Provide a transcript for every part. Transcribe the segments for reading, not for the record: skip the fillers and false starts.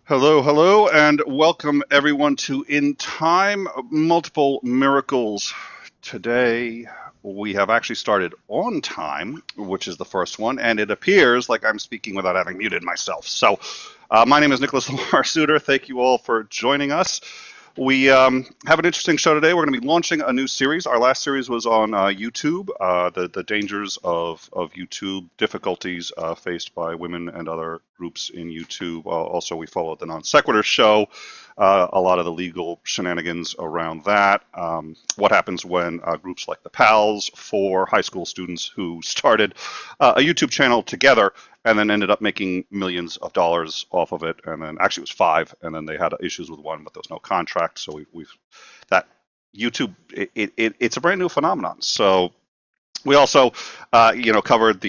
Hello, hello, and welcome everyone to In Time Multiple Miracles. Today we have actually started on time, which is the first one, and it appears like I'm speaking without having muted myself. My name is Nicholas Lamar Soutter. Thank you all for joining us. We have an interesting show today. We're going to be launching a new series. Our last series was on YouTube, the dangers of YouTube, difficulties faced by women and other groups in YouTube. Also, we followed the Non Sequitur show, a lot of the legal shenanigans around that. What happens when groups like the PALs, four high school students who started a YouTube channel together and then ended up making millions of dollars off of it. And then actually it was five, and then they had issues with one, but there was no contract. So we've that YouTube, it's a brand new phenomenon. So we also, covered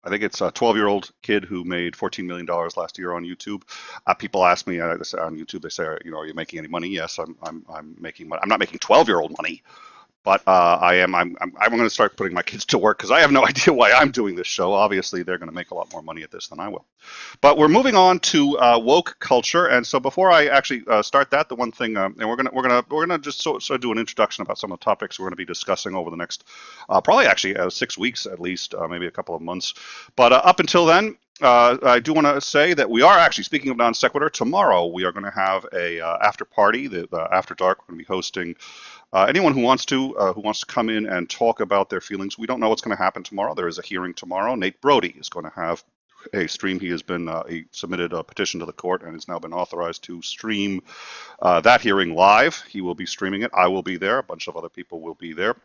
I think it's a 12-year-old kid who made $14 million last year on YouTube. People ask me on YouTube, they say, are you making any money? Yes, I'm making money. I'm not making 12-year-old money. But I'm going to start putting my kids to work because I have no idea why I'm doing this show. Obviously, they're going to make a lot more money at this than I will. But we're moving on to woke culture, and so before I actually start that, the one thing, and we're gonna just sort of do an introduction about some of the topics we're going to be discussing over the next probably actually 6 weeks at least, maybe a couple of months. But up until then. I do want to say that we are actually, speaking of non sequitur, tomorrow we are going to have a after party, the after dark. We're going to be hosting anyone who wants to come in and talk about their feelings. We don't know what's going to happen tomorrow. There is a hearing tomorrow. Nate Brody is going to have a stream. He has been he submitted a petition to the court and has now been authorized to stream that hearing live. He will be streaming it. I will be there. A bunch of other people will be there.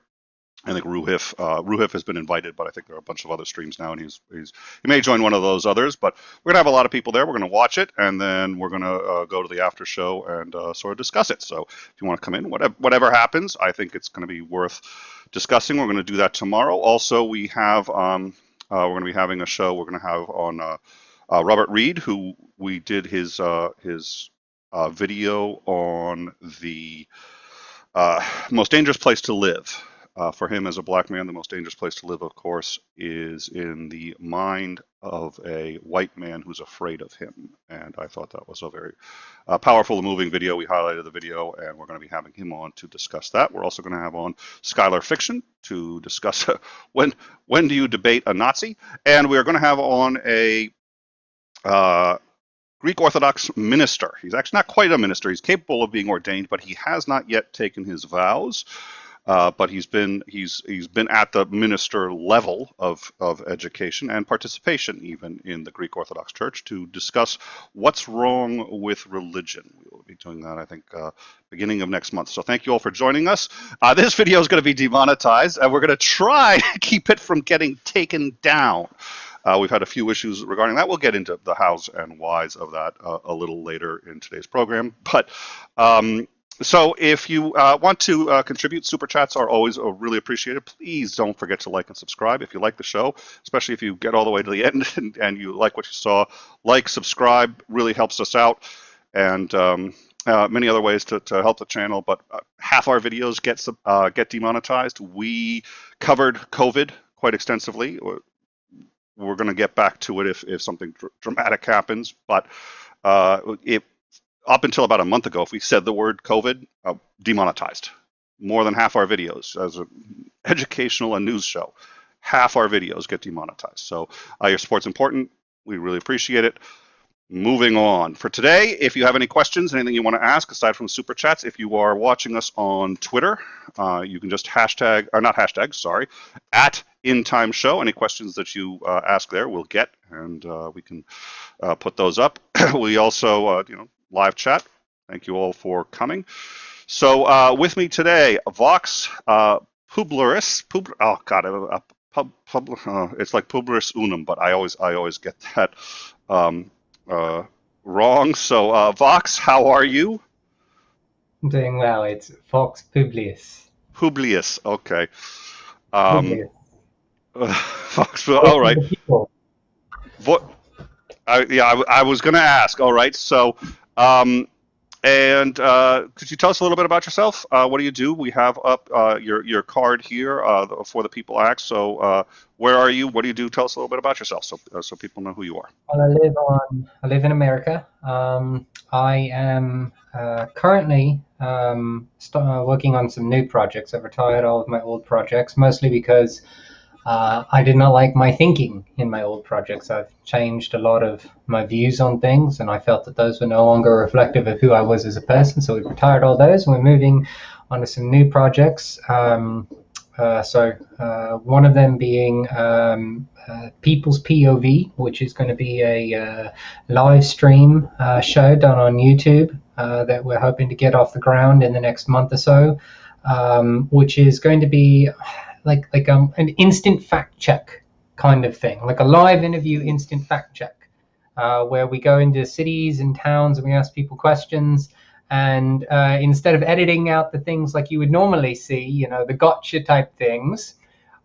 I think Ruhif has been invited, but I think there are a bunch of other streams now, and he may join one of those others. But we're gonna have a lot of people there. We're gonna watch it, and then we're gonna go to the after show and sort of discuss it. So if you want to come in, whatever happens, I think it's gonna be worth discussing. We're gonna do that tomorrow. Also, we have we're gonna be having a show. We're gonna have on Robert Reed, who we did his video on the most dangerous place to live. For him as a black man, the most dangerous place to live, of course, is in the mind of a white man who's afraid of him. And I thought that was a very powerful, moving video. We highlighted the video, and we're going to be having him on to discuss that. We're also going to have on Skylar Fiction to discuss when do you debate a Nazi? And we're going to have on a Greek Orthodox minister. He's actually not quite a minister. He's capable of being ordained, but he has not yet taken his vows. But he's been at the minister level of education and participation even in the Greek Orthodox Church to discuss what's wrong with religion. We will be doing that, I think, beginning of next month. So thank you all for joining us. This video is going to be demonetized, and we're going to try to keep it from getting taken down. We've had a few issues regarding that. We'll get into the hows and whys of that a little later in today's program. But so if you want to contribute, super chats are always really appreciated. Please don't forget to like and subscribe if you like the show, especially if you get all the way to the end and you like what you saw. Like, subscribe, really helps us out, and many other ways to help the channel. But half our videos get demonetized. We covered COVID quite extensively. We're going to get back to it if something dramatic happens, but up until about a month ago, if we said the word COVID, demonetized. More than half our videos, as an educational and news show, half our videos get demonetized. So your support's important. We really appreciate it. Moving on. For today, if you have any questions, anything you want to ask, aside from super chats, if you are watching us on Twitter, you can just at In Time Show. Any questions that you ask there, we'll get, and we can put those up. We also, live chat. Thank you all for coming. So with me today, VoxPublius. It's like Publius Unum, but I always get that wrong. So Vox, how are you? I'm doing well. It's VoxPublius. Publius, okay. Publius. Vox, all right. I was going to ask. All right, so And could you tell us a little bit about yourself? What do you do? We have up your card here for the people act. So where are you? What do you do? Tell us a little bit about yourself so people know who you are. Well, I live in America. I am currently working on some new projects. I've retired all of my old projects, mostly because I did not like my thinking in my old projects. I've changed a lot of my views on things, and I felt that those were no longer reflective of who I was as a person. So we've retired all those, and we're moving on to some new projects. One of them being People's POV, which is going to be a live stream show done on YouTube that we're hoping to get off the ground in the next month or so, which is going to be an instant fact check kind of thing, like a live interview instant fact check, where we go into cities and towns and we ask people questions. And instead of editing out the things like you would normally see, the gotcha type things,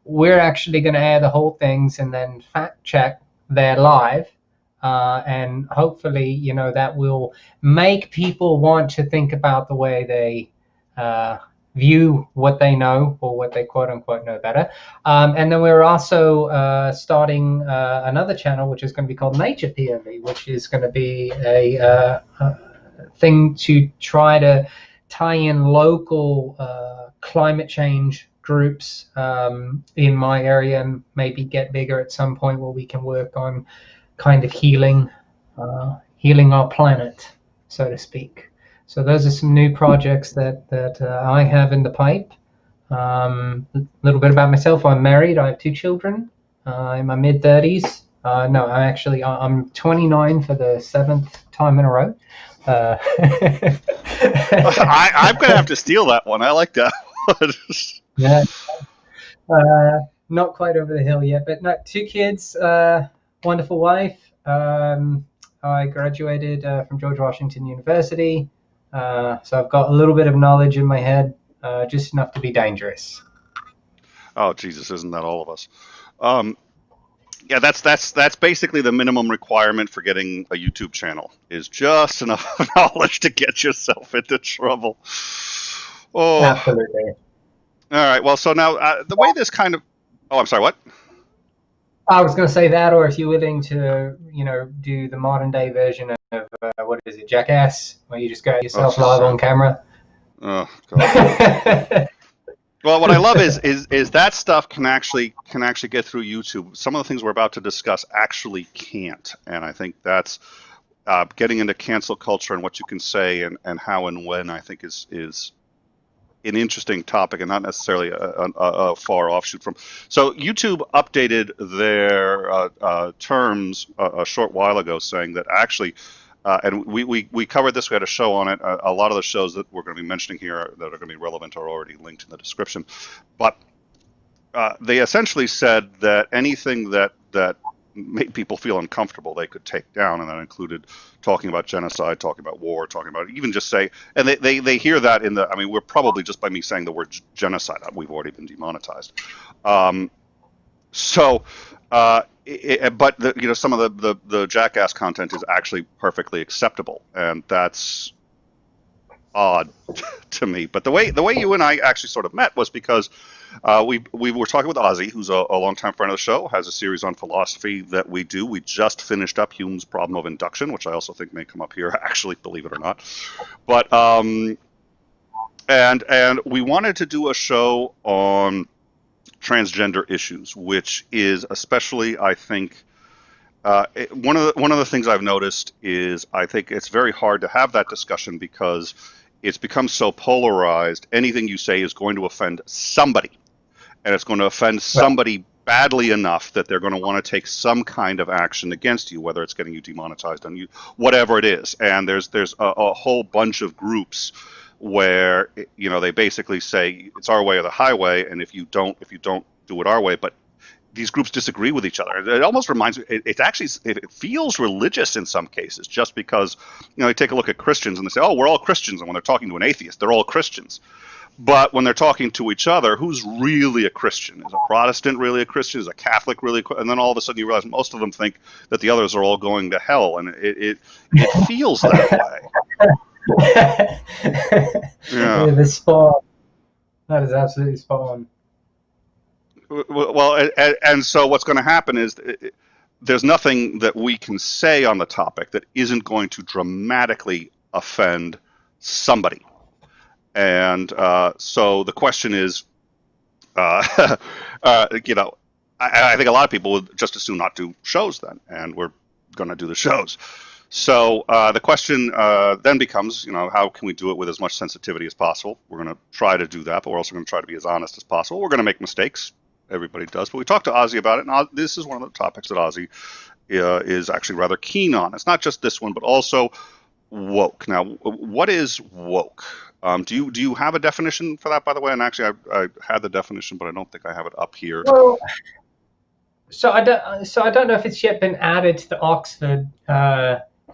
we're actually going to air the whole things and then fact check there live. And hopefully, that will make people want to think about the way they view what they know, or what they quote unquote know better. And then we're also starting another channel, which is going to be called Nature POV, which is going to be a thing to try to tie in local climate change groups in my area, and maybe get bigger at some point, where we can work on kind of healing our planet, so to speak. So those are some new projects that I have in the pipe. A little bit about myself. I'm married. I have 2 children in my mid-30s. No, I'm 29 for the 7th time in a row. I'm going to have to steal that one. I like that one. Yeah. Not quite over the hill yet, but no, 2 kids, wonderful wife. I graduated from George Washington University, so I've got a little bit of knowledge in my head, just enough to be dangerous. Oh, Jesus, isn't that all of us? Yeah, that's basically the minimum requirement for getting a YouTube channel, is just enough knowledge to get yourself into trouble. Oh, Absolutely. All right. Well, so now the way this kind of. Oh, I'm sorry. What? I was going to say that, or if you're willing to, do the modern day version of what is it, Jackass, where you just go yourself live on camera. Oh God. Well, what I love is that stuff can actually get through YouTube. Some of the things we're about to discuss actually can't, and I think that's getting into cancel culture and what you can say and how and when, I think is an interesting topic, and not necessarily a far offshoot from. So YouTube updated their terms a short while ago, saying that actually. And we covered this. We had a show on it. A lot of the shows that we're going to be mentioning here that are going to be relevant are already linked in the description. But they essentially said that anything that made people feel uncomfortable, they could take down, and that included talking about genocide, talking about war, talking about even just say. And they hear that in the. I mean, we're probably just by me saying the word genocide, we've already been demonetized. But some of the Jackass content is actually perfectly acceptable, and that's odd to me. But the way you and I actually sort of met was because we were talking with Ozzy, who's a longtime friend of the show, has a series on philosophy that we do. We just finished up Hume's Problem of Induction, which I also think may come up here, actually, believe it or not. But and we wanted to do a show on transgender issues, which is especially, I think, one of the things I've noticed is I think it's very hard to have that discussion because it's become so polarized. Anything you say is going to offend somebody, and it's going to offend somebody badly enough that they're going to want to take some kind of action against you, whether it's getting you demonetized on you, whatever it is. And there's a whole bunch of groups where they basically say it's our way or the highway, and if you don't do it our way, but these groups disagree with each other. It almost reminds me. It feels religious in some cases, just because you take a look at Christians and they say, "Oh, we're all Christians," and when they're talking to an atheist, they're all Christians. But when they're talking to each other, who's really a Christian? Is a Protestant really a Christian? Is a Catholic really? And then all of a sudden you realize most of them think that the others are all going to hell, and it feels that way. Yeah. The spot. That is absolutely spot on. Well, and so what's going to happen is there's nothing that we can say on the topic that isn't going to dramatically offend somebody. And so the question is, uh, you know, I think a lot of people would just as soon not do shows then, and we're going to do the shows. So the question then becomes, you know, how can we do it with as much sensitivity as possible? We're going to try to do that, but we're also going to try to be as honest as possible. We're going to make mistakes. Everybody does. But we talked to Ozzy about it, and this is one of the topics that Ozzy is actually rather keen on. It's not just this one, but also woke. Now, what is woke? Do you have a definition for that, by the way? And actually, I had the definition, but I don't think I have it up here. Well, so I don't know if it's yet been added to the Oxford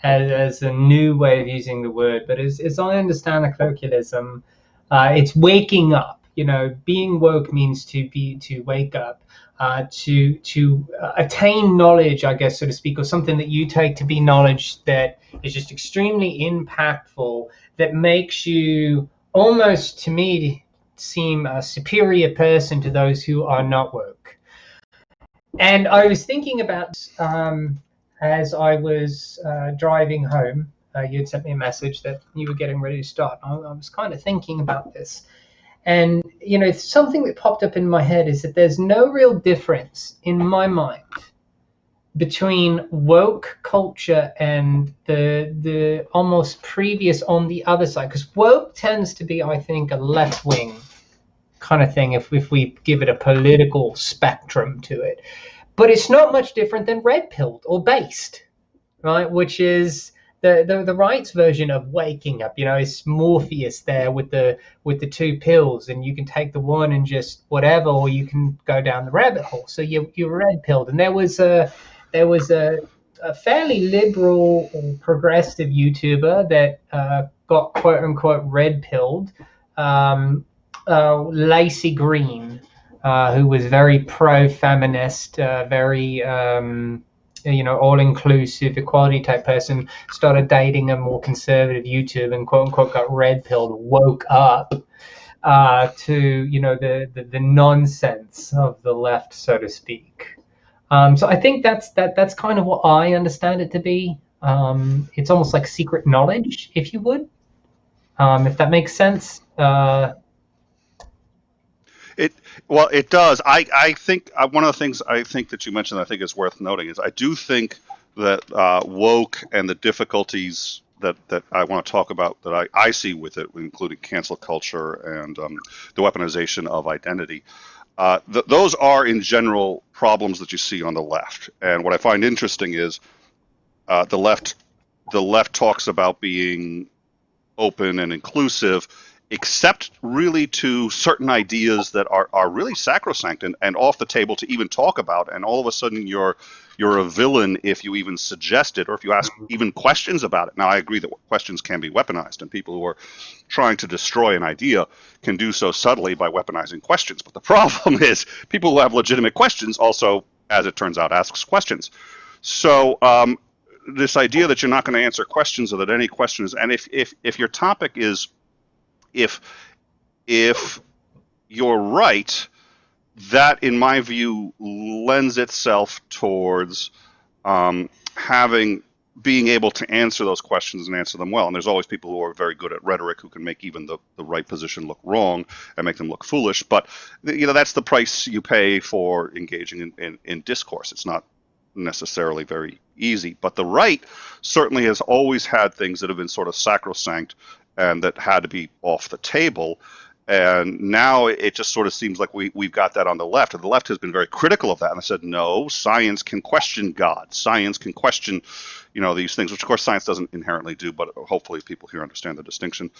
as a new way of using the word, but as I understand the colloquialism, it's waking up. You know, being woke means to wake up, to attain knowledge, I guess, so to speak, or something that you take to be knowledge that is just extremely impactful, that makes you almost, to me, seem a superior person to those who are not woke. And I was thinking about as I was driving home, you had sent me a message that you were getting ready to start. I was kind of thinking about this. And, you know, something that popped up in my head is that there's no real difference in my mind between woke culture and the almost previous on the other side. Because woke tends to be, I think, a left-wing kind of thing if we give it a political spectrum to it. But it's not much different than red-pilled or based, right? Which is the right's version of waking up. You know, it's Morpheus there with the two pills, and you can take the one and just whatever, or you can go down the rabbit hole. So you're red-pilled, and there was a fairly liberal or progressive YouTuber that got quote unquote red-pilled. Lacey Green, who was very pro-feminist, very all-inclusive equality type person, started dating a more conservative YouTube and quote unquote got red-pilled, woke up to the nonsense of the left, so to speak. So I think that's kind of what I understand it to be. It's almost like secret knowledge, if you would, if that makes sense. It does. I think one of the things I think that you mentioned, I think is worth noting, is I do think that woke and the difficulties that I want to talk about that I see with it, including cancel culture and the weaponization of identity. Those are in general problems that you see on the left. And what I find interesting is the left talks about being open and inclusive, except really to certain ideas that are really sacrosanct and off the table to even talk about. And all of a sudden you're a villain if you even suggest it or if you ask even questions about it. Now, I agree that questions can be weaponized, and people who are trying to destroy an idea can do so subtly by weaponizing questions. But the problem is people who have legitimate questions also, as it turns out, asks questions. So this idea that you're not going to answer questions or that any questions, and if your topic is if you're right, that, in my view, lends itself towards being able to answer those questions and answer them well. And there's always people who are very good at rhetoric who can make even the right position look wrong and make them look foolish. But that's the price you pay for engaging in discourse. It's not necessarily very easy. But the right certainly has always had things that have been sort of sacrosanct and that had to be off the table. And now it just sort of seems like we've got that on the left. And the left has been very critical of that. And I said, no, science can question God. Science can question, these things, which of course science doesn't inherently do, but hopefully people here understand the distinction.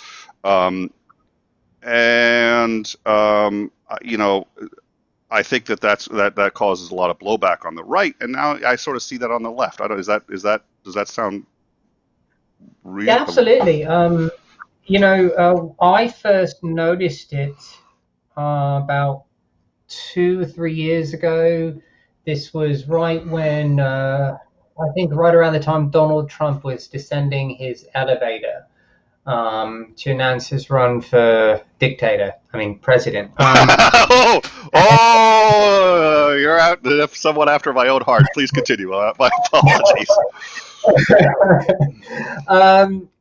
I think that causes a lot of blowback on the right. And now I sort of see that on the left. Does that sound real? Yeah, absolutely. I first noticed it about 2 or 3 years ago. This was right when, I think right around the time Donald Trump was descending his elevator. to announce his run for president. Oh, you're out someone after my own heart. Please continue. My apologies.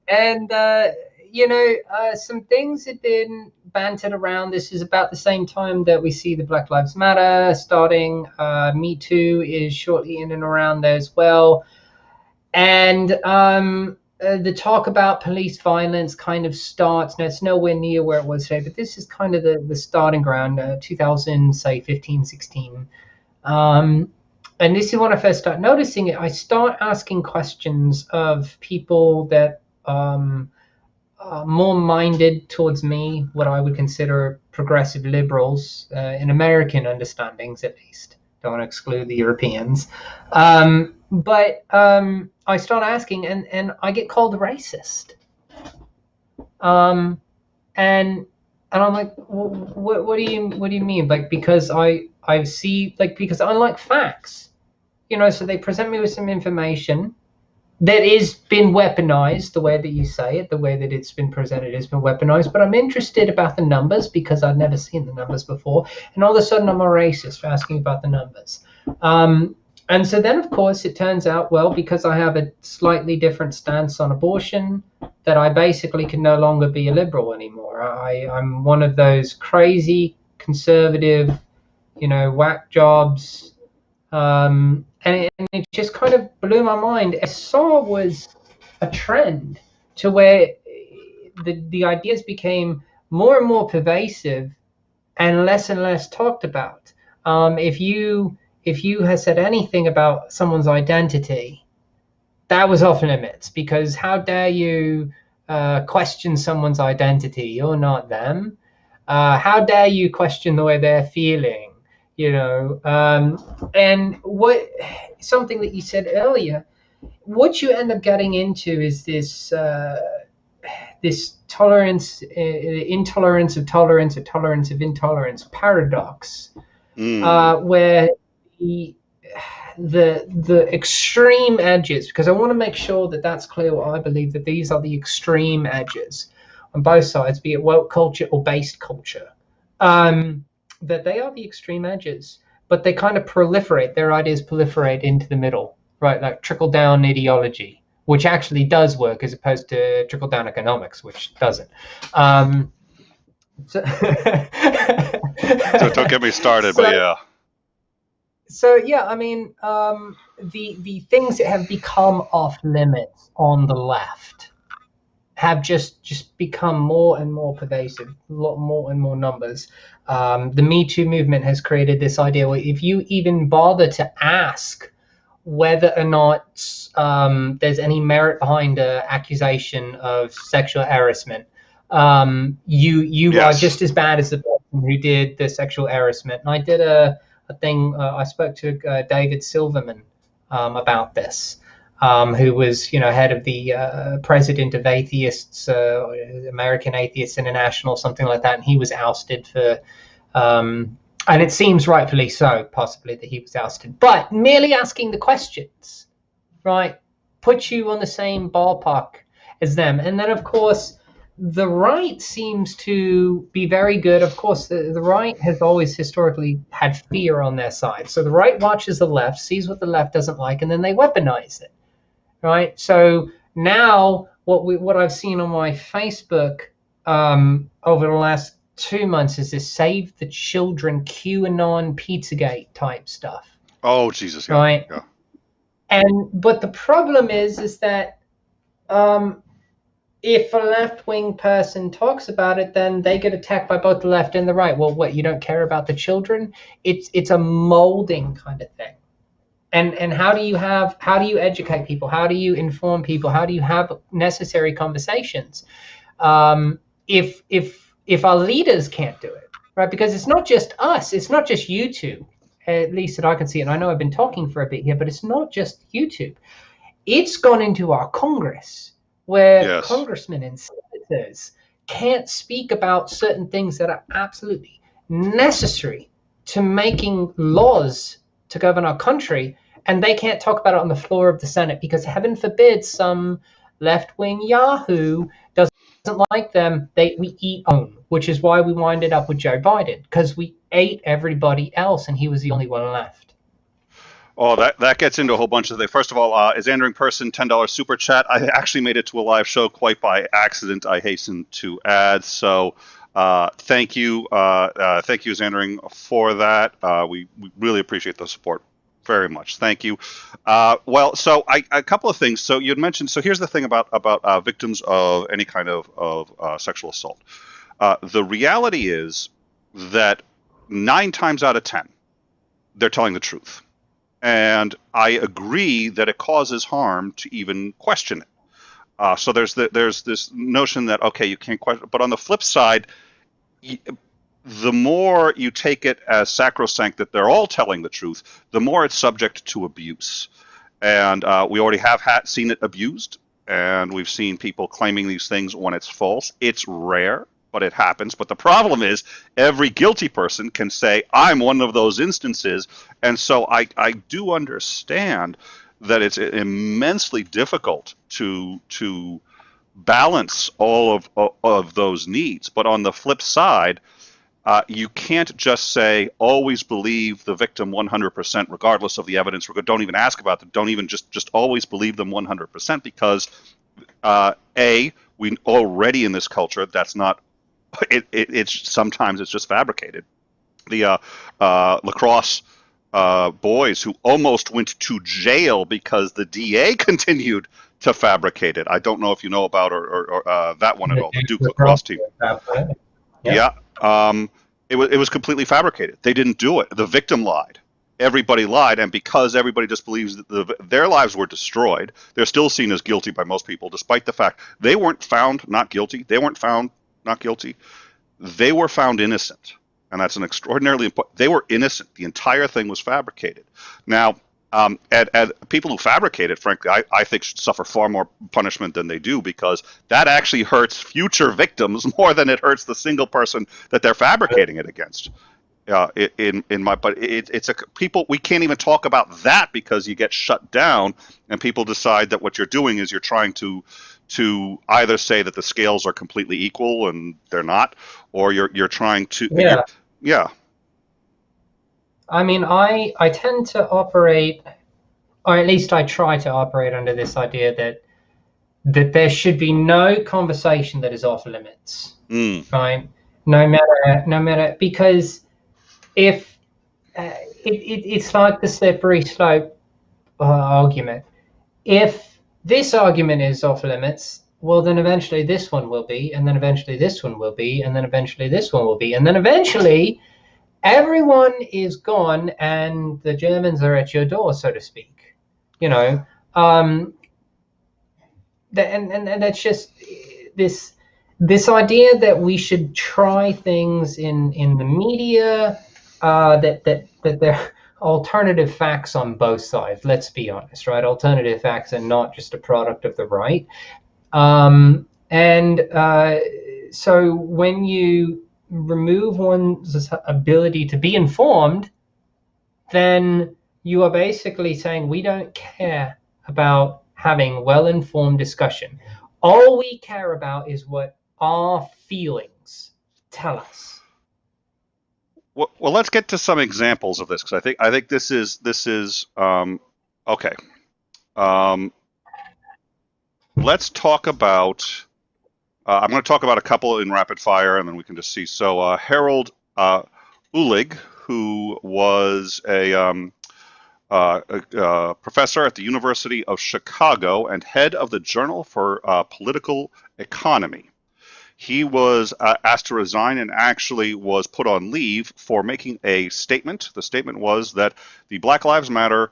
And some things have been bantered around. This is about the same time that we see the Black Lives Matter starting. Me Too is shortly in and around there as well. And the talk about police violence kind of starts. Now, it's nowhere near where it was today, but this is kind of the starting ground, 2000, say, 15, 16. And this is when I first start noticing it. I start asking questions of people that more minded towards me, what I would consider progressive liberals, in American understandings at least. Don't want to exclude the Europeans. But I start asking, and I get called a racist. And I'm like, what do you mean? Like, because I see, like, because I like facts. So they present me with some information that is been weaponized, the way that you say it, the way that it's been presented has been weaponized. But I'm interested about the numbers because I've never seen the numbers before. And all of a sudden I'm a racist for asking about the numbers. And so then, of course, it turns out, well, because I have a slightly different stance on abortion, that I basically can no longer be a liberal anymore. I'm one of those crazy conservative, whack jobs. And it just kind of blew my mind. I saw was a trend to where the ideas became more and more pervasive and less talked about. If you had said anything about someone's identity, that was off limits, because how dare you question someone's identity? You're not them. How dare you question the way they're feeling? And something that you said earlier, what you end up getting into is this tolerance, intolerance of tolerance, or tolerance of intolerance paradox, where the extreme edges, because I want to make sure that that's clear what I believe, that these are the extreme edges on both sides, be it woke culture or based culture. That they are the extreme edges, but they kind of proliferate, their ideas proliferate into the middle, right? Like trickle down ideology, which actually does work, as opposed to trickle down economics, which doesn't. So don't get me started, but yeah. So yeah, the things that have become off limits on the left have just become more and more pervasive, a lot more and more numbers. The Me Too movement has created this idea where if you even bother to ask whether or not there's any merit behind an accusation of sexual harassment, you Yes. are just as bad as the person who did the sexual harassment. And I did a thing, I spoke to David Silverman about this. Who was, head of the president of Atheists, American Atheists International, something like that, and he was ousted for, and it seems rightfully so, possibly, that he was ousted. But merely asking the questions, right, puts you on the same ballpark as them. And then, of course, the right seems to be very good. Of course, the right has always historically had fear on their side. So the right watches the left, sees what the left doesn't like, and then they weaponize it. Right. So now what I've seen on my Facebook over the last 2 months is this Save the Children QAnon Pizzagate type stuff. Oh, Jesus. Yeah, right. Yeah. But the problem is that if a left-wing person talks about it, then they get attacked by both the left and the right. Well, what, you don't care about the children? It's a molding kind of thing. And how do you educate people? How do you inform people? How do you have necessary conversations if our leaders can't do it, right? Because it's not just us. It's not just YouTube, at least that I can see. And I know I've been talking for a bit here, but it's not just YouTube. It's gone into our Congress, where congressmen and senators can't speak about certain things that are absolutely necessary to making laws to govern our country, and they can't talk about it on the floor of the Senate because, heaven forbid, some left-wing Yahoo doesn't like them. We eat own, which is why we winded up with Joe Biden, because we ate everybody else and he was the only one left. Oh, that gets into a whole bunch of things. First of all, is Andering Person $10 super chat? I actually made it to a live show quite by accident, I hasten to add. So thank you, Andering, for that. We really appreciate the support very much. Thank you. Well, so a couple of things. So you had mentioned. So here's the thing about victims of any kind of sexual assault. The reality is that 9 times out of 10, they're telling the truth. And I agree that it causes harm to even question it. So there's this notion that, okay, you can't question, but on the flip side, the more you take it as sacrosanct that they're all telling the truth, the more it's subject to abuse. And we already have seen it abused, and we've seen people claiming these things when it's false. It's rare, but it happens. But the problem is every guilty person can say, I'm one of those instances. And so I do understand that it's immensely difficult to balance all of those needs. But on the flip side, you can't just say, always believe the victim 100%, regardless of the evidence. Don't even ask about it. Don't even just always believe them 100%, because we already in this culture, that's not, it's sometimes it's just fabricated. The lacrosse boys who almost went to jail because the DA continued to fabricate it. I don't know if you know about or that one at all. The Duke lacrosse team. Yeah. It was completely fabricated. They didn't do it. The victim lied. Everybody lied, and because everybody just believes that their lives were destroyed, they're still seen as guilty by most people, despite the fact they weren't found not guilty. They weren't found not guilty. They were found innocent, and that's an extraordinarily important. They were innocent. The entire thing was fabricated. Now, and people who fabricate it, frankly, I think should suffer far more punishment than they do, because that actually hurts future victims more than it hurts the single person that they're fabricating it against. But people, we can't even talk about that because you get shut down, and people decide that what you're doing is you're trying to either say that the scales are completely equal and they're not, or you're trying to yeah. I mean, I tend to operate, or at least I try to operate, under this idea that there should be no conversation that is off limits, right? No matter, because if it's like the slippery slope argument. If this argument is off limits, well, then eventually this one will be, and then eventually this one will be, and then eventually this one will be, and then eventually everyone is gone and the Germans are at your door, so to speak. And that's just this idea that we should try things in the media, that there are alternative facts on both sides. Let's be honest, right? Alternative facts are not just a product of the right. So when you remove one's ability to be informed, then you are basically saying we don't care about having well-informed discussion. All we care about is what our feelings tell us. Well, let's get to some examples of this, because I think this is okay. Let's talk about. I'm going to talk about a couple in rapid fire, and then we can just see. So Harold Uhlig, who was a professor at the University of Chicago and head of the Journal for Political Economy. He was asked to resign and actually was put on leave for making a statement. The statement was that the Black Lives Matter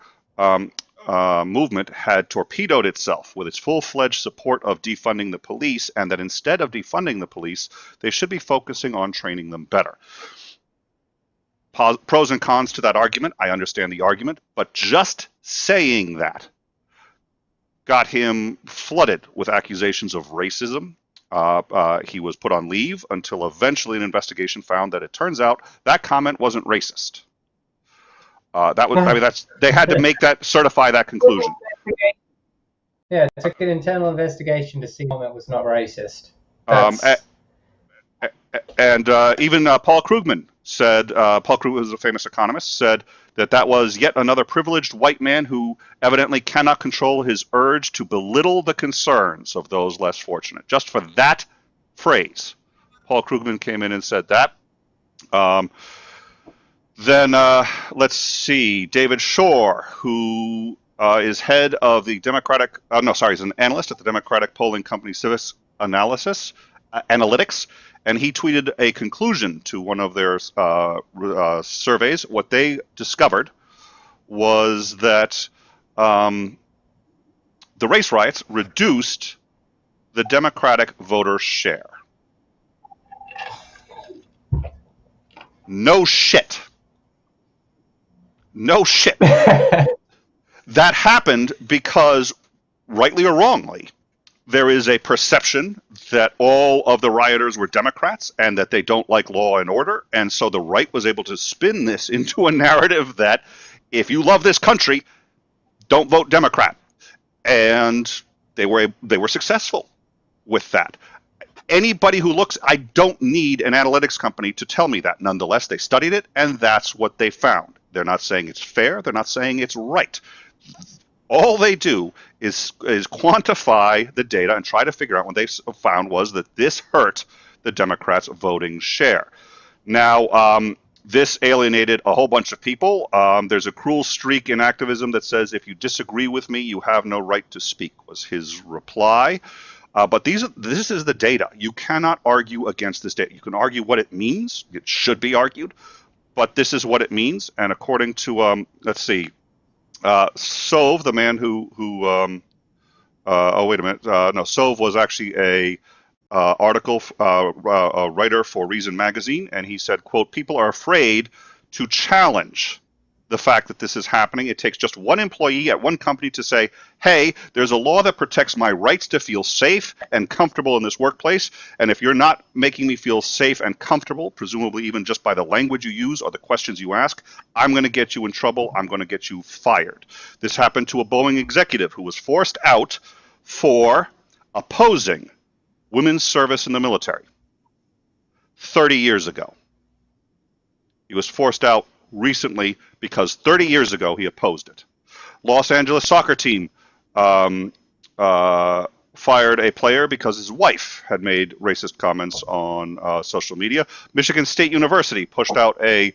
movement had torpedoed itself with its full-fledged support of defunding the police, and that instead of defunding the police, they should be focusing on training them better. Pros and cons to that argument. I understand the argument, but just saying that got him flooded with accusations of racism. He was put on leave until eventually an investigation found that it turns out that comment wasn't racist. They had to certify that conclusion. Yeah, it took an internal investigation to see the comment was not racist. Um, That's and even Paul Krugman said, Paul Krugman was a famous economist, said that that was yet another privileged white man who evidently cannot control his urge to belittle the concerns of those less fortunate. Just for that phrase, Paul Krugman came in and said that. Um, then let's see, David Shore, who is head of the Democratic, no, sorry, he's an analyst at the Democratic polling company Civics Analytics, and he tweeted a conclusion to one of their surveys. What they discovered was that the race riots reduced the Democratic voter share. No shit. No shit. That happened because, rightly or wrongly, there is a perception that all of the rioters were Democrats and that they don't like law and order. And so the right was able to spin this into a narrative that if you love this country, don't vote Democrat. And they were successful with that. Anybody who looks, I don't need an analytics company to tell me that. Nonetheless, they studied it, and that's what they found. They're not saying it's fair. They're not saying it's right. All they do is quantify the data and try to figure out what they found was that this hurt the Democrats' voting share. Now, this alienated a whole bunch of people. There's a cruel streak in activism that says, if you disagree with me, you have no right to speak, was his reply. But this is the data. You cannot argue against this data. You can argue what it means. It should be argued. But this is what it means. And according to, let's see, Sove, the man who oh, wait a minute. No, Sove was actually a writer for Reason Magazine. And he said, quote, people are afraid to challenge the fact that this is happening. It takes just one employee at one company to say, hey, there's a law that protects my rights to feel safe and comfortable in this workplace. And if you're not making me feel safe and comfortable, presumably even just by the language you use or the questions you ask, I'm going to get you in trouble. I'm going to get you fired. This happened to a Boeing executive who was forced out for opposing women's service in the military 30 years ago. He was forced out recently because 30 years ago he opposed it. Los Angeles soccer team fired a player because his wife had made racist comments on social media. Michigan State University pushed out a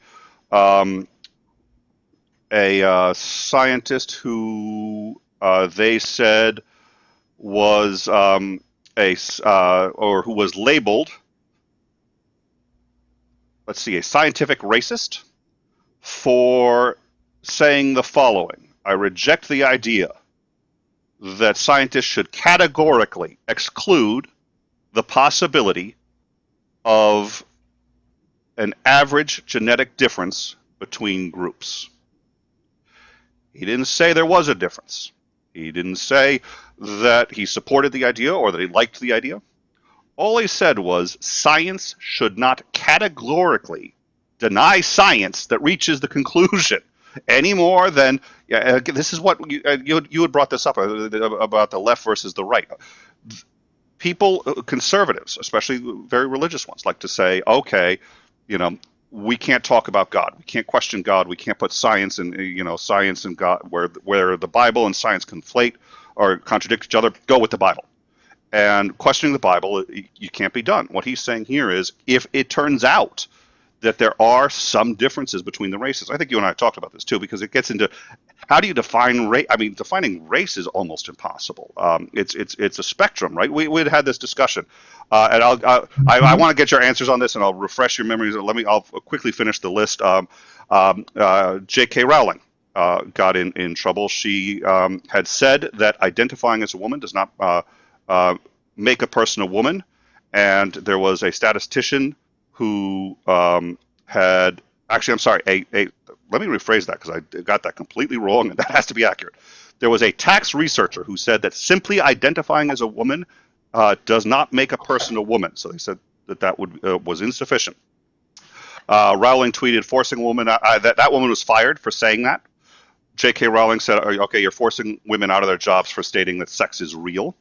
scientist who they said was or who was labeled, let's see, a scientific racist for saying the following: I reject the idea that scientists should categorically exclude the possibility of an average genetic difference between groups. He didn't say there was a difference. He didn't say that he supported the idea or that he liked the idea. All he said was science should not categorically deny science that reaches the conclusion any more than, this is what you had brought this up about the left versus the right. People, conservatives, especially very religious ones, like to say, okay, we can't talk about God. We can't question God. We can't put science and science and God where the Bible and science conflate or contradict each other. Go with the Bible. And questioning the Bible, you can't be done. What he's saying here is, if it turns out that there are some differences between the races. I think you and I talked about this too, because it gets into how do you define race? I mean, defining race is almost impossible. It's a spectrum, right? We had this discussion, and I want to get your answers on this, and I'll refresh your memories. I'll quickly finish the list. J.K. Rowling got in trouble. She had said that identifying as a woman does not make a person a woman, and there was a statistician who had, actually, I'm sorry, let me rephrase that because I got that completely wrong, and that has to be accurate. There was a tax researcher who said that simply identifying as a woman does not make a person a woman. So they said that was insufficient. Rowling tweeted, forcing a woman, that woman was fired for saying that. J.K. Rowling said, "Okay, you're forcing women out of their jobs for stating that sex is real."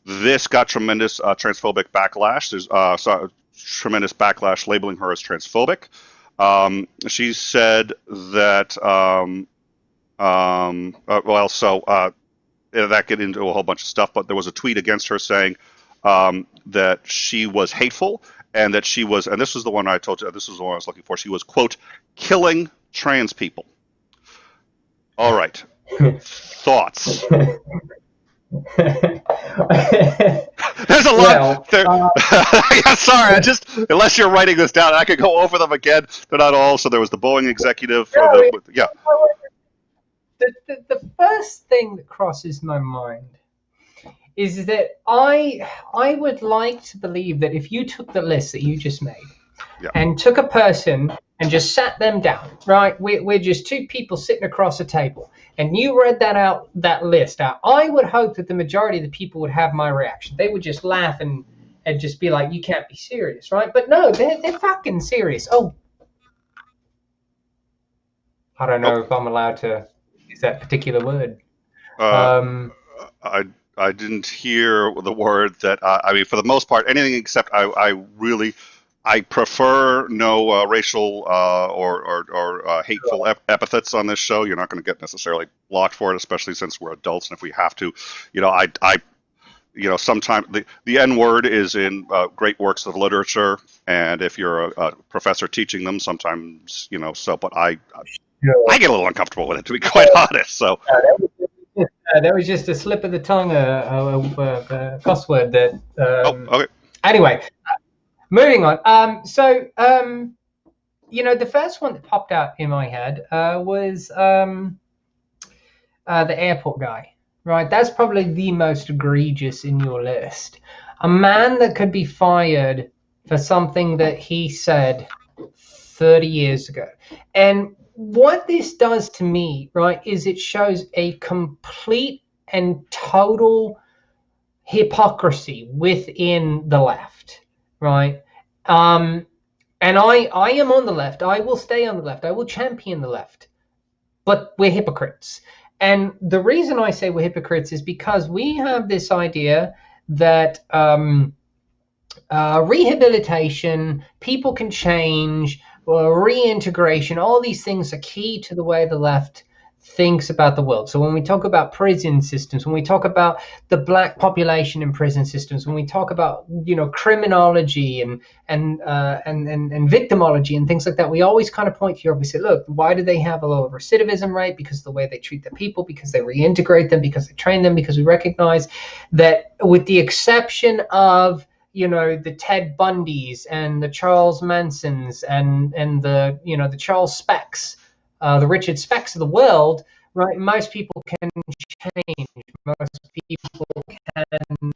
This got tremendous transphobic backlash. There's tremendous backlash labeling her as transphobic. She said that, that get into a whole bunch of stuff, but there was a tweet against her saying that she was hateful and that she was, and this was the one I told you, this was the one I was looking for, she was, quote, killing trans people. All right. Thoughts? There's a lot. Yeah, sorry, unless you're writing this down, I could go over them again. They're not all. So there was the Boeing executive. Yeah. The first thing that crosses my mind is that I would like to believe that if you took the list that you just made and took a person and just sat them down, right? We're just two people sitting across a table, and you read that list out. I would hope that the majority of the people would have my reaction. They would just laugh and just be like, "You can't be serious, right?" But no, they're fucking serious. Oh, I don't know if I'm allowed to use that particular word. I didn't hear the word that. I mean, for the most part, anything except I prefer no racial or hateful epithets on this show. You're not going to get necessarily blocked for it, especially since we're adults, and if we have to, sometimes the N word is in great works of literature, and if you're a professor teaching them, sometimes But I get a little uncomfortable with it, to be quite honest. So. That was just a slip of the tongue, a cuss word that. Okay. Anyway, moving on. The first one that popped out in my head was the airport guy. Right, that's probably the most egregious in your list. A man that could be fired for something that he said 30 years ago, and what this does to me, right, is it shows a complete and total hypocrisy within the left, right? And I am on the left. I will stay on the left. I will champion the left. But we're hypocrites. And the reason I say we're hypocrites is because we have this idea that rehabilitation, people can change, reintegration, all these things are key to the way the left thinks about the world. So when we talk about prison systems, when we talk about the black population in prison systems, when we talk about criminology and victimology and things like that, we always kind of point here. We say, look, why do they have a lower recidivism rate? Because the way they treat the people, because they reintegrate them, because they train them, because we recognize that with the exception of the Ted Bundys and the Charles Mansons and the the Charles Specks, the Richard Specks of the world, right? Most people can change. Most people can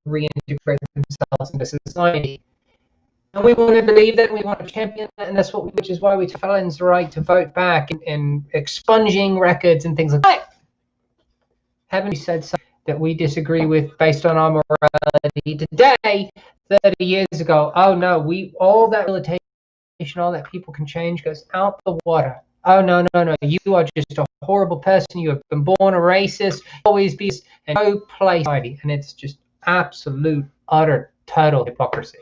reintegrate themselves into society. And we want to believe that, we want to champion that, and which is why we tell felons the right to vote back and expunging records and things like that. Haven't we said something that we disagree with based on our morality today, 30 years ago? Oh no, all that rehabilitation, all that people can change goes out the water. Oh no, you are just a horrible person. You have been born a racist, always be, and no place society. And it's just absolute, utter, total hypocrisy.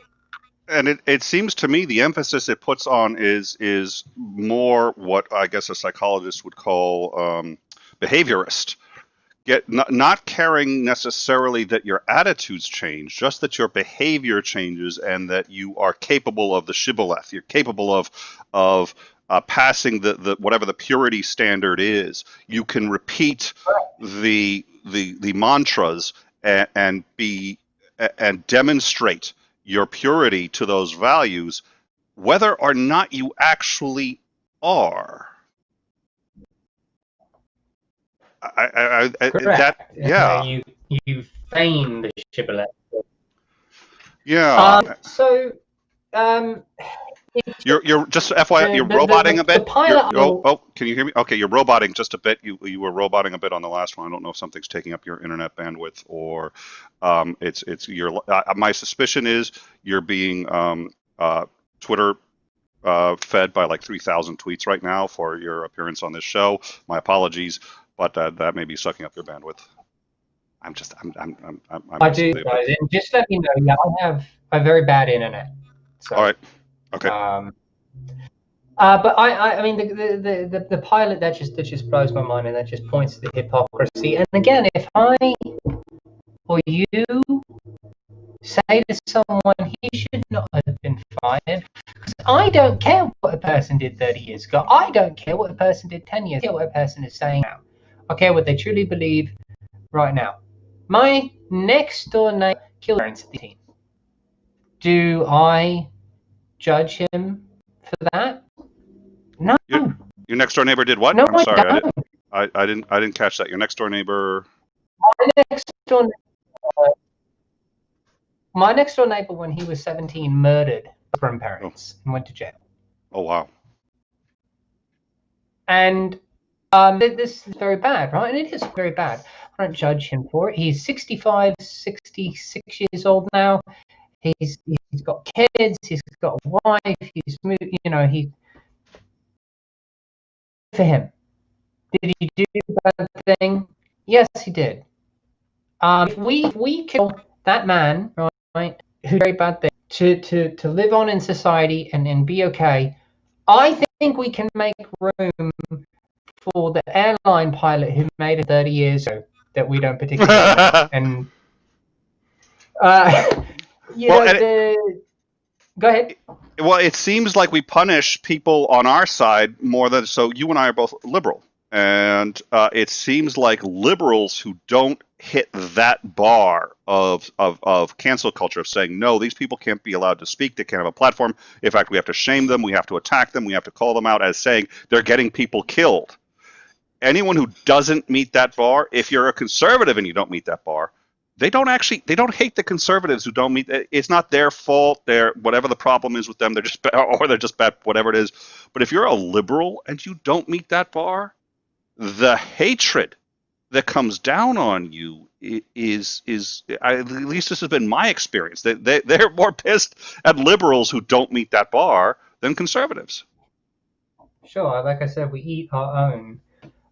And it seems to me the emphasis it puts on is more what I guess a psychologist would call behaviorist. Not caring necessarily that your attitudes change, just that your behavior changes and that you are capable of the shibboleth. You're capable of passing the whatever the purity standard is. You can repeat the mantras and demonstrate your purity to those values, whether or not you actually are. You feign the shibboleth. Yeah. You're just FYI, you're roboting a bit. Can you hear me? Okay, you're roboting just a bit. You were roboting a bit on the last one. I don't know if something's taking up your internet bandwidth or it's your. My suspicion is you're being Twitter fed by like 3,000 tweets right now for your appearance on this show. My apologies, but that may be sucking up your bandwidth. I'm I messing do, with you, but guys. And just let me know. Yeah, I have a very bad internet. all So, right, okay. but I mean, the pilot that just blows my mind, and that just points to the hypocrisy. And again, if I or you say to someone he should not have been fired, because I don't care what a person did 30 years ago. I don't care what a person did 10 years ago. I care what a person is saying now. I care what they truly believe right now. My next door neighbor killed parents at 18. Do I judge him for that? No. Your next door neighbor did what? No, I'm sorry, I don't. I didn't catch that. Your next door neighbor. My next door neighbor, when he was 17, murdered his Oh, grandparents and went to jail. oh wow. And this is very bad, right? And it is very bad. I don't judge him for it. He's 65, 66 years old now. He's got kids. He's got a wife. He's moved. You know, he for him. Did he do a bad thing? Yes, he did. If we kill that man, right, who did a very bad thing, to live on in society and be okay, I think we can make room for the airline pilot who made it 30 years ago that we don't particularly like. And go ahead. Well, it seems like we punish people on our side more than so. You and I are both liberal, and it seems like liberals who don't hit that bar of cancel culture of saying no, these people can't be allowed to speak. They can't have a platform. In fact, we have to shame them. We have to attack them. We have to call them out as saying they're getting people killed. Anyone who doesn't meet that bar, if you're a conservative and you don't meet that bar, they don't hate the conservatives who don't meet. It's not their fault. They're whatever the problem is with them. They're just bad, whatever it is. But if you're a liberal and you don't meet that bar, the hatred that comes down on you is at least this has been my experience. They're more pissed at liberals who don't meet that bar than conservatives. Sure, like I said, we eat our own.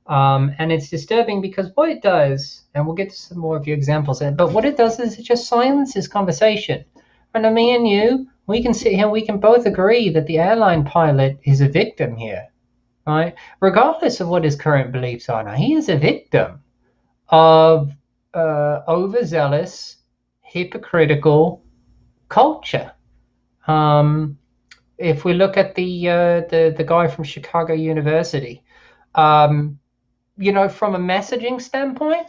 And it's disturbing because what it does, and we'll get to some more of your examples, but what it does is it just silences conversation. And me and you, we can sit here, we can both agree that the airline pilot is a victim here, right? Regardless of what his current beliefs are now, he is a victim of overzealous, hypocritical culture. If we look at the guy from Chicago University, you know, from a messaging standpoint,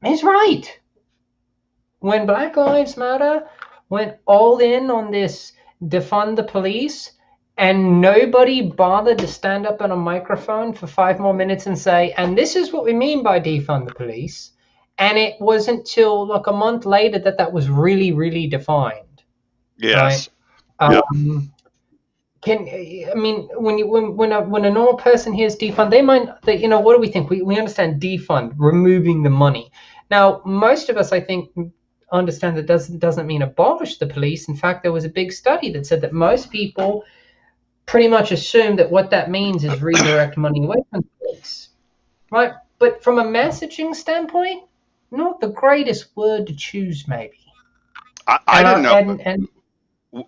he's right. When Black Lives Matter went all in on this defund the police, and nobody bothered to stand up on a microphone for 5 more minutes and say, and this is what we mean by defund the police. And it wasn't till like a month later that was really, really defined. Yes. Right? Yeah. When a normal person hears defund, they might, you know, what do we think? We understand defund, removing the money. Now, most of us, I think, understand that doesn't mean abolish the police. In fact, there was a big study that said that most people pretty much assume that what that means is redirect money away from the police, right? But from a messaging standpoint, not the greatest word to choose, maybe. I didn't know.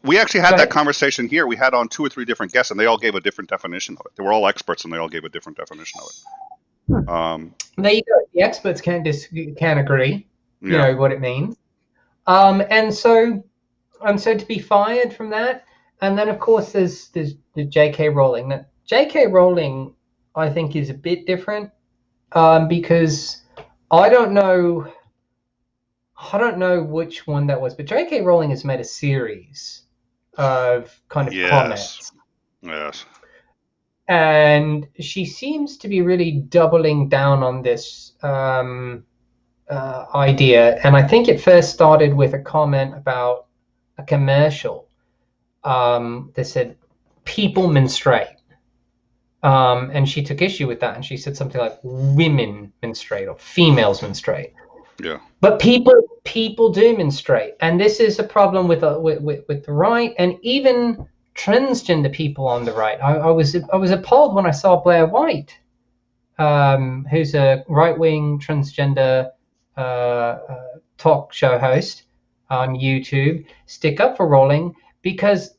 We actually had that conversation here. We had on 2 or 3 different guests, and they all gave a different definition of it. They were all experts, and they all gave a different definition of it. There you go. The experts can't agree. You know what it means. And so to be fired from that, and then of course there's the J.K. Rowling. Now, J.K. Rowling, I think, is a bit different because I don't know which one that was, but J.K. Rowling has made a series of kind of comments. Yes. And she seems to be really doubling down on this idea. And I think it first started with a comment about a commercial that said, people menstruate. And she took issue with that. And she said something like, women menstruate or females menstruate. Yeah. But people do menstruate, and this is a problem with the right, and even transgender people on the right. I was appalled when I saw Blair White, who's a right-wing transgender talk show host on YouTube, stick up for Rowling, because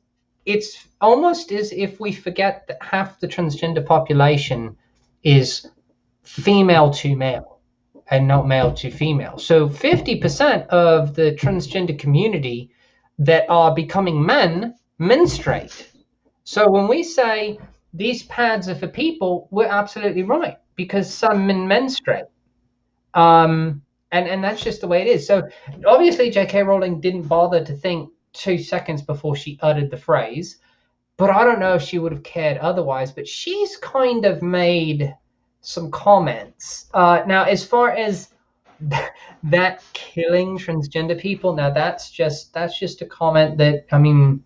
it's almost as if we forget that half the transgender population is female to male and not male to female. So 50% of the transgender community that are becoming men menstruate. So when we say these pads are for people, we're absolutely right, because some men menstruate. And that's just the way it is. So obviously J.K. Rowling didn't bother to think 2 seconds before she uttered the phrase, but I don't know if she would have cared otherwise. But she's kind of made some comments. Now, as far as that killing transgender people, now that's just a comment that, I mean,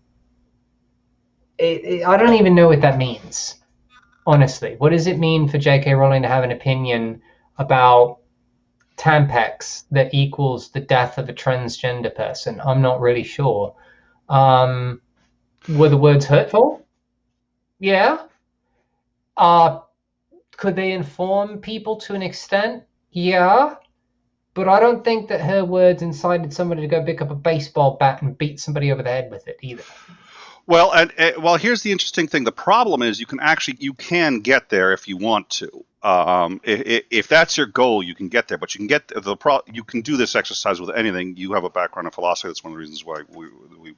I don't even know what that means, honestly. What does it mean for J.K. Rowling to have an opinion about Tampax that equals the death of a transgender person? I'm not really sure. Were the words hurtful? Yeah. Could they inform people to an extent? Yeah. But I don't think that her words incited somebody to go pick up a baseball bat and beat somebody over the head with it either. Well, well, here's the interesting thing. The problem is you can get there if you want to. If that's your goal, you can get there. But you can do this exercise with anything. You have a background in philosophy. That's one of the reasons why we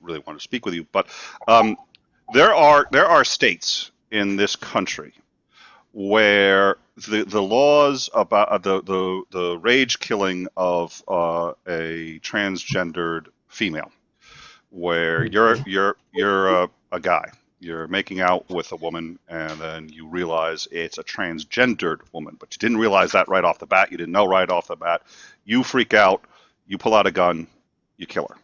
really want to speak with you. But there are states in this country where the laws about the rage killing of a transgendered female, where you're a guy, you're making out with a woman, and then you realize it's a transgendered woman, but you didn't realize that right off the bat. You didn't know right off the bat. You freak out. You pull out a gun. You kill her.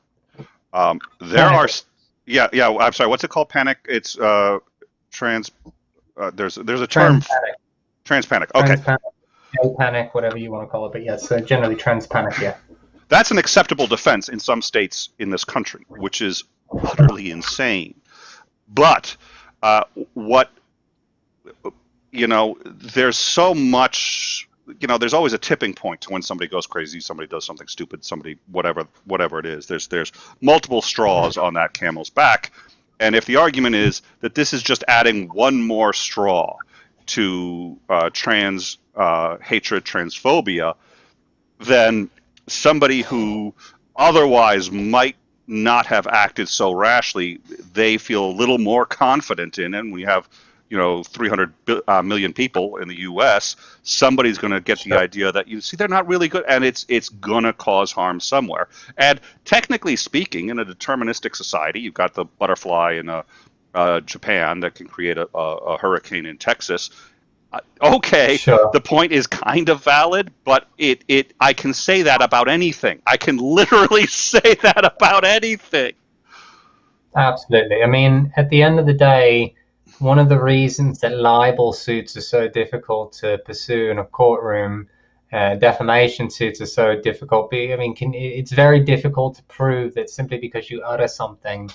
I'm sorry. What's it called? Panic. It's trans. There's a term. Trans panic. Okay. Panic, whatever you want to call it, but yes, generally trans panic. Yeah. That's an acceptable defense in some states in this country, which is utterly insane. But there's so much, there's always a tipping point to when somebody goes crazy, somebody does something stupid, somebody, whatever it is. There's multiple straws on that camel's back. And if the argument is that this is just adding one more straw to trans hatred, transphobia, then somebody who otherwise might not have acted so rashly, they feel a little more confident in. And we have, 300 million people in the U.S., somebody's going to get the idea that, they're not really good, and it's going to cause harm somewhere. And technically speaking, in a deterministic society, you've got the butterfly in Japan that can create a hurricane in Texas. Okay, sure. The point is kind of valid, but I can say that about anything. I can literally say that about anything. Absolutely. I mean, at the end of the day, one of the reasons that libel suits are so difficult to pursue in a courtroom, defamation suits are so difficult. It's very difficult to prove that simply because you utter something.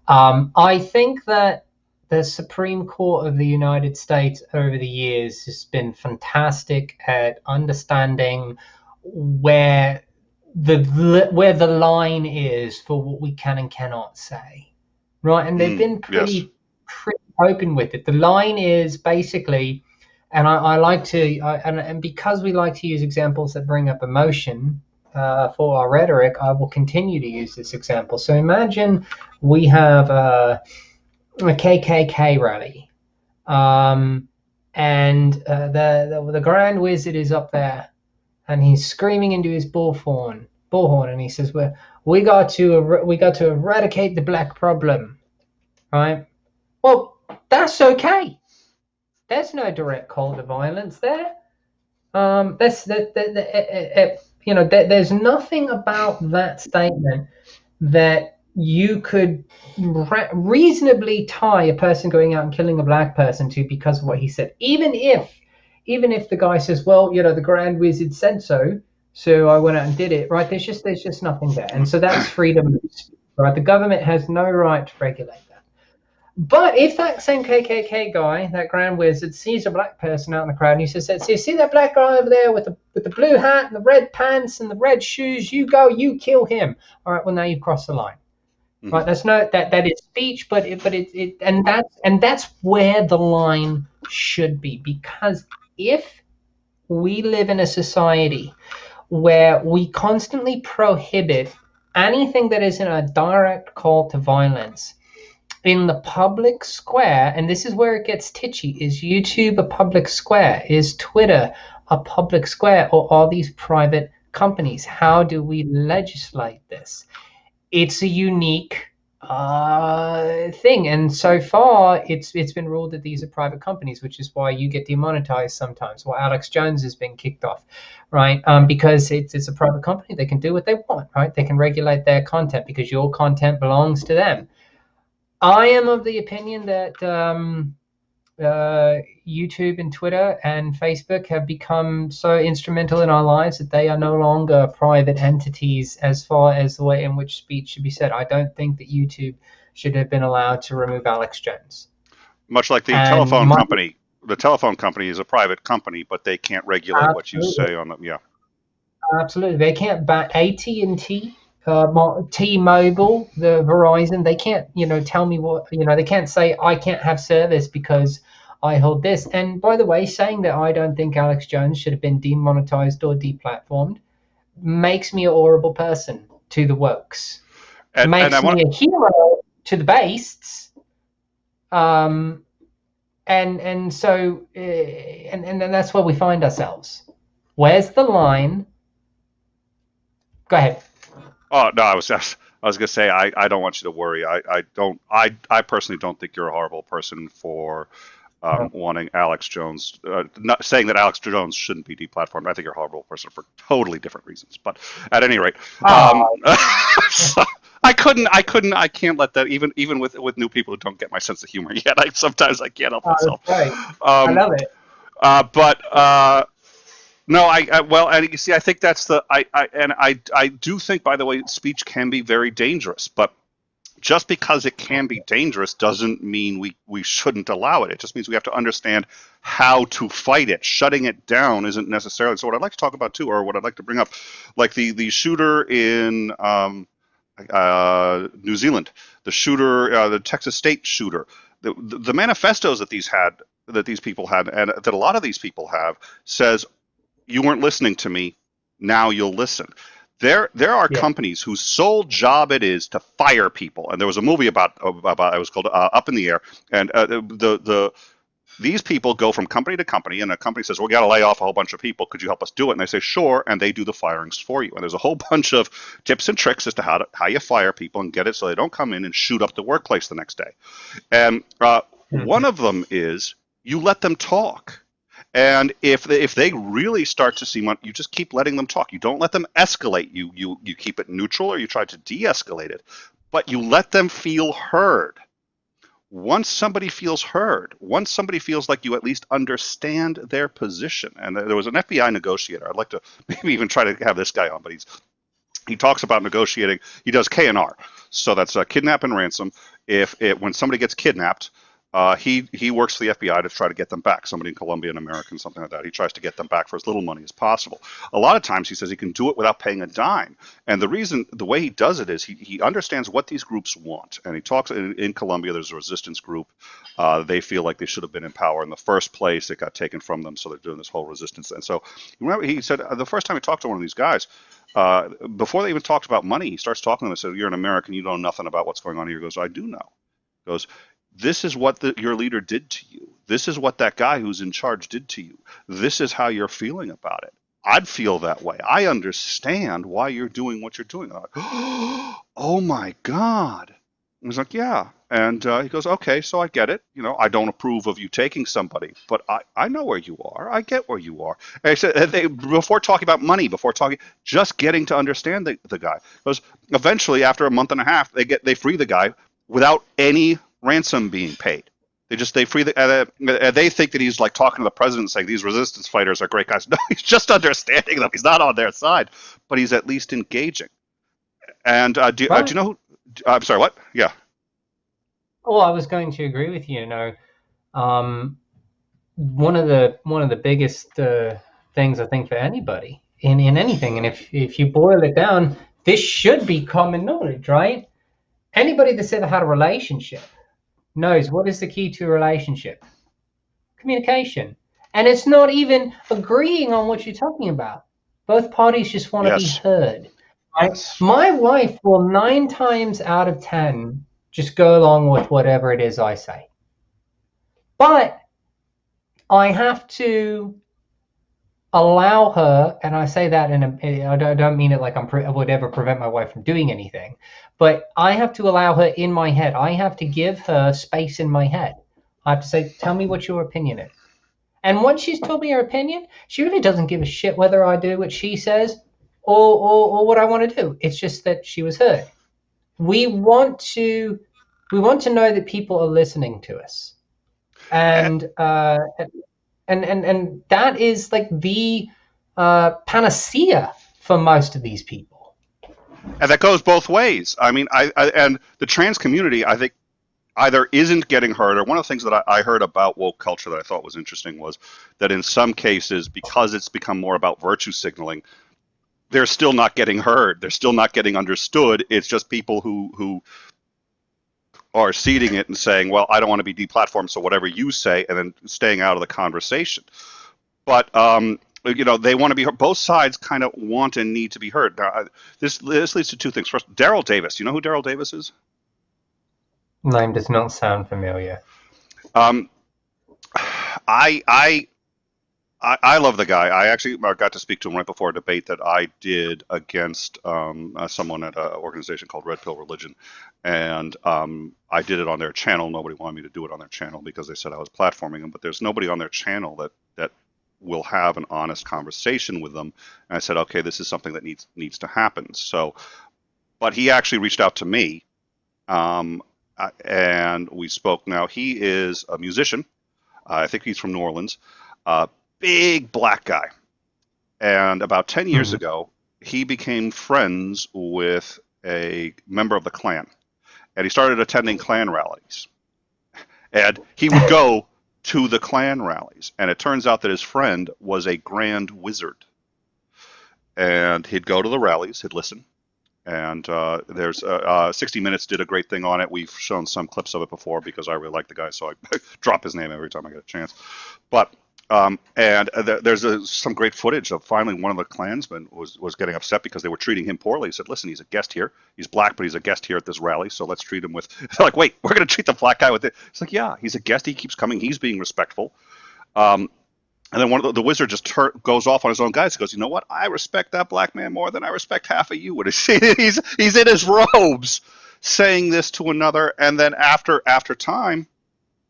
I think that the Supreme Court of the United States over the years has been fantastic at understanding where the line is for what we can and cannot say, right? And they've been pretty open with it. The line is basically, and I like to, and because we like to use examples that bring up emotion for our rhetoric, I will continue to use this example. So imagine we have a KKK rally, and the Grand Wizard is up there, and he's screaming into his bullhorn, and he says, "Well, we got to eradicate the black problem," right? Well, that's okay. There's no direct call to violence there. There's nothing about that statement that you could reasonably tie a person going out and killing a black person to because of what he said. Even if the guy says, well, the Grand Wizard said so I went out and did it, right? There's just nothing there. And so that's freedom of speech, right? The government has no right to regulate that. But if that same KKK guy, that Grand Wizard, sees a black person out in the crowd and he says, see that black guy over there with the blue hat and the red pants and the red shoes, you go, you kill him. All right, well, now you've crossed the line. Hmm. Right, that is speech, but that's where the line should be, because if we live in a society where we constantly prohibit anything that isn't a direct call to violence in the public square, and this is where it gets titchy: is YouTube a public square? Is Twitter a public square? Or are these private companies? How do we legislate this? It's a unique thing, and so far it's been ruled that these are private companies, which is why you get demonetized sometimes, why Alex Jones has been kicked off, right? Because it's a private company. They can do what they want, right? They can regulate their content because your content belongs to them. I am of the opinion that YouTube and Twitter and Facebook have become so instrumental in our lives that they are no longer private entities as far as the way in which speech should be said. I don't think that YouTube should have been allowed to remove Alex Jones. Much like the And telephone company. The telephone company is a private company, but they can't regulate what you absolutely, say on them. Yeah. absolutely, they can't ban AT&T. T-Mobile, the Verizon, they can't, tell me what, they can't say I can't have service because I hold this. And by the way, saying that I don't think Alex Jones should have been demonetized or deplatformed makes me a horrible person to the wokes. And I Makes want me a hero to the bastes. And so and that's where we find ourselves. Where's the line? Go ahead. Oh no, I was gonna say I don't want you to worry. I personally don't think you're a horrible person for wanting Alex Jones. Not saying that Alex Jones shouldn't be deplatformed. I think you're a horrible person for totally different reasons. But at any rate, Oh, so I can't let that even with new people who don't get my sense of humor yet. Sometimes I can't help that's myself. great. I Um, love it. but No, well, and you see, I think that's the I do think, by the way, speech can be very dangerous, but just because it can be dangerous doesn't mean we shouldn't allow it. It just means we have to understand how to fight it. Shutting it down isn't necessarily. So what I'd like to talk about too, or what I'd like to bring up, like the shooter in New Zealand, the shooter, the Texas State shooter, the manifestos that these people had, and that a lot of these people have, says you weren't listening to me. Now you'll listen. There are Yeah. companies whose sole job it is to fire people, and there was a movie about it was called Up in the Air, and these people go from company to company, and a company says, "We got to lay off a whole bunch of people. Could you help us do it?" And they say, "Sure," and they do the firings for you. And there's a whole bunch of tips and tricks as to how you fire people and get it so they don't come in and shoot up the workplace the next day. And one Mhm. of them is you let them talk. And if they really start to seem, you just keep letting them talk. You don't let them escalate. You keep it neutral, or you try to de-escalate it, but you let them feel heard. Once somebody feels heard, once somebody feels like you at least understand their position, and there was an FBI negotiator. I'd like to maybe even try to have this guy on, but he talks about negotiating. He does K&R, so that's kidnap and ransom. When somebody gets kidnapped, he works for the FBI to try to get them back. Somebody in Colombia, an American, something like that. He tries to get them back for as little money as possible. A lot of times, he says he can do it without paying a dime. And the way he does it is he understands what these groups want. And he talks in Colombia. There's a resistance group. They feel like they should have been in power in the first place. It got taken from them, so they're doing this whole resistance. And so, remember, he said the first time he talked to one of these guys, before they even talked about money, he starts talking to them and said, "You're an American. You know nothing about what's going on here." He goes, "I do know." He goes, "This is what your leader did to you. This is what that guy who's in charge did to you. This is how you're feeling about it. I'd feel that way. I understand why you're doing what you're doing." I'm like, "Oh my God." And he's like, "Yeah." And he goes, "Okay, so I get it. I don't approve of you taking somebody, but I know where you are. I get where you are." And I said, before talking about money, just getting to understand the guy. Because eventually, after a month and a half, they free the guy without any ransom being paid. They free they think that he's like talking to the president, saying these resistance fighters are great guys. No, he's just understanding them. He's not on their side, but he's at least engaging. And do you Right. know who? I'm sorry, what? Yeah. well, I was going to agree with you. Um, one of the biggest things I think for anybody in anything, and if you boil it down, this should be common knowledge, right? Anybody that's ever had a relationship knows what is the key to a relationship: communication. And it's not even agreeing on what you're talking about. Both parties just want to be Yes, heard. Right? yes. My wife will 9 times out of 10 just go along with whatever it is I say. But I have to allow her, and I say that I don't mean it like I would ever prevent my wife from doing anything, but I have to allow her in my head. I have to give her space in my head. I have to say, tell me what your opinion is. And once she's told me her opinion, she really doesn't give a shit whether I do what she says or what I want to do. It's just that she was heard. We want to know that people are listening to us, And, and that is like the panacea for most of these people. and that goes both ways. I mean, and the trans community, I think, either isn't getting heard, or one of the things that I heard about woke culture that I thought was interesting was that in some cases, because it's become more about virtue signaling, they're still not getting heard. They're still not getting understood. It's just people who are seeding it and saying, well, I don't want to be deplatformed, so whatever you say, and then staying out of the conversation. But they want to be heard. Both sides kind of want and need to be heard. Now, this leads to two things. First, Daryl Davis. You know who Daryl Davis is? Name does not sound familiar. Um, I, I I love the guy. I actually got to speak to him right before a debate that I did against someone at an organization called Red Pill Religion, and I did it on their channel. Nobody wanted me to do it on their channel because they said I was platforming them. But there's nobody on their channel that will have an honest conversation with them. And I said, okay, this is something that needs to happen. So, but he actually reached out to me, and we spoke. Now he is a musician. I think he's from New Orleans. Big black guy. And about 10 years Mhm. ago, he became friends with a member of the Klan. And he started attending Klan rallies. And he would go to the Klan rallies. And it turns out that his friend was a grand wizard. And he'd go to the rallies, he'd listen. And there's 60 Minutes did a great thing on it. We've shown some clips of it before because I really like the guy, so I drop his name every time I get a chance. But there's some great footage of finally one of the Klansmen was getting upset because they were treating him poorly. He said, "Listen, he's a guest here. He's black, but he's a guest here at this rally. So let's treat him with." They're like, "Wait, we're going to treat the black guy with it?" It's like, "Yeah, he's a guest. He keeps coming. He's being respectful." Um, and then one of the wizard just goes off on his own guys. He goes, "You know what? I respect that black man more than I respect half of you." And he's in his robes saying this to another, and then after time,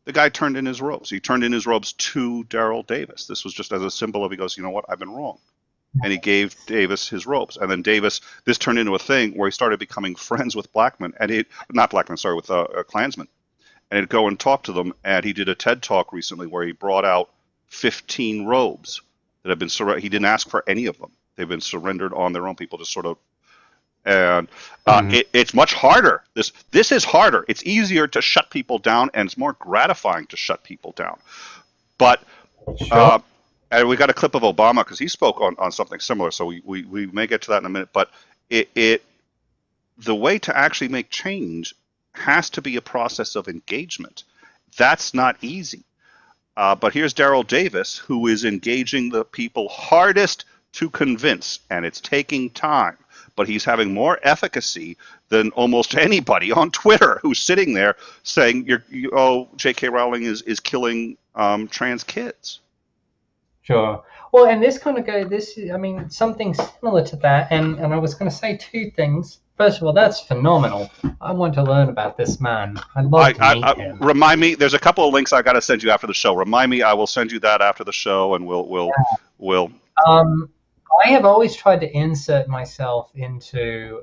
the guy turned in his robes. He turned in his robes to Daryl Davis. This was just as a symbol of, he goes, "You know what? I've been wrong." And he gave Davis his robes. And then Davis, this turned into a thing where he started becoming friends with black men, not black men, sorry, with Klansmen. And he'd go and talk to them. And he did a TED talk recently where he brought out 15 robes that have been surrendered. He didn't ask for any of them. They've been surrendered on their own. People just sort of, and it's much harder. This is harder. It's easier to shut people down, and it's more gratifying to shut people down. But Sure. and we got a clip of Obama because he spoke on something similar. So we may get to that in a minute. But the way to actually make change has to be a process of engagement. That's not easy. But here's Daryl Davis, who is engaging the people hardest to convince, and it's taking time. But he's having more efficacy than almost anybody on Twitter who's sitting there saying, J.K. Rowling is killing trans kids. Sure. Well, and this kind of I mean, something similar to that. And I was going to say two things. First of all, that's phenomenal. I want to learn about this man. I'd love to meet him. Remind me. There's a couple of links I got to send you after the show. Remind me. I will send you that after the show, and we'll. I have always tried to insert myself into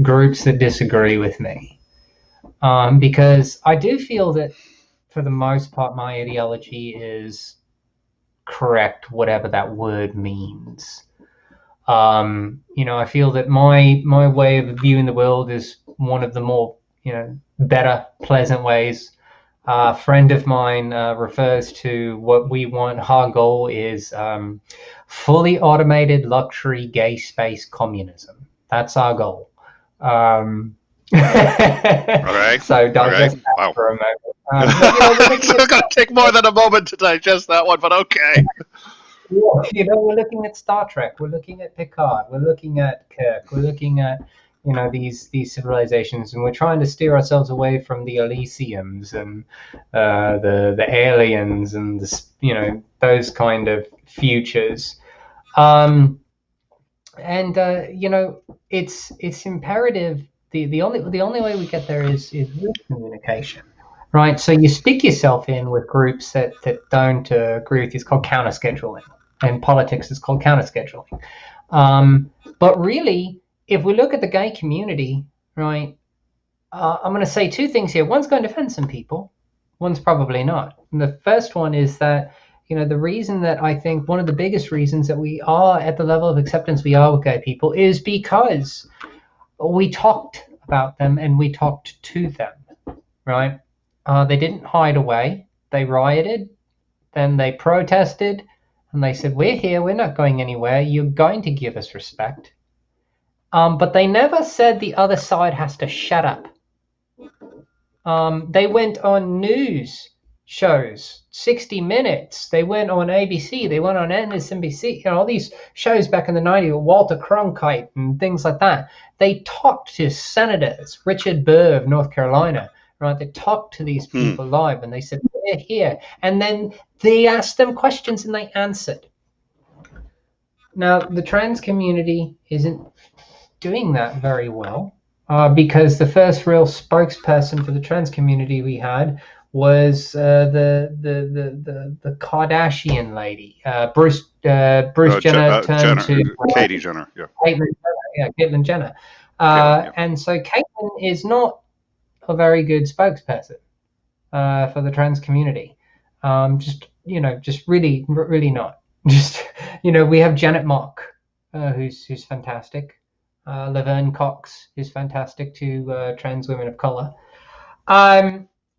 groups that disagree with me, because I do feel that for the most part, my ideology is correct, whatever that word means. I feel that my way of viewing the world is one of the more better, pleasant ways. A friend of mine refers to what we want. Our goal is fully automated luxury gay space communism. That's our goal. Um, Okay. so Okay. digest that Wow. for a moment. But we're It's looking at going to take more than a moment to digest that one, but okay. we're looking at Star Trek, we're looking at Picard, we're looking at Kirk, we're looking at these civilizations, and we're trying to steer ourselves away from the Elysiums and the aliens and those kind of futures. Um, and it's imperative. The only way we get there is with communication, right? So you stick yourself in with groups that don't agree with you. It's called counter scheduling. In politics, it's called counter scheduling. But really, if we look at the gay community, right, I'm going to say two things here. One's going to offend some people, one's probably not. And the first one is that, the reason that I think one of the biggest reasons that we are at the level of acceptance we are with gay people is because we talked about them and we talked to them, right? They didn't hide away. They rioted, then they protested, and they said, "We're here, we're not going anywhere. You're going to give us respect." But they never said the other side has to shut up. They went on news shows, 60 Minutes. They went on ABC. They went on MSNBC. All these shows back in the 90s, Walter Cronkite and things like that. They talked to senators, Richard Burr of North Carolina, right? They talked to these people live, and they said, "We're here." And then they asked them questions, and they answered. Now, the trans community isn't doing that very well. Because the first real spokesperson for the trans community we had was the Kardashian lady. Bruce Jenner turned Jenner, to Katie Jenner. Yeah. Caitlyn Jenner. Caitlyn, yeah. And so Caitlyn is not a very good spokesperson for the trans community. Just really, really not. Just we have Janet Mock, who's fantastic. Laverne Cox is fantastic to trans women of color.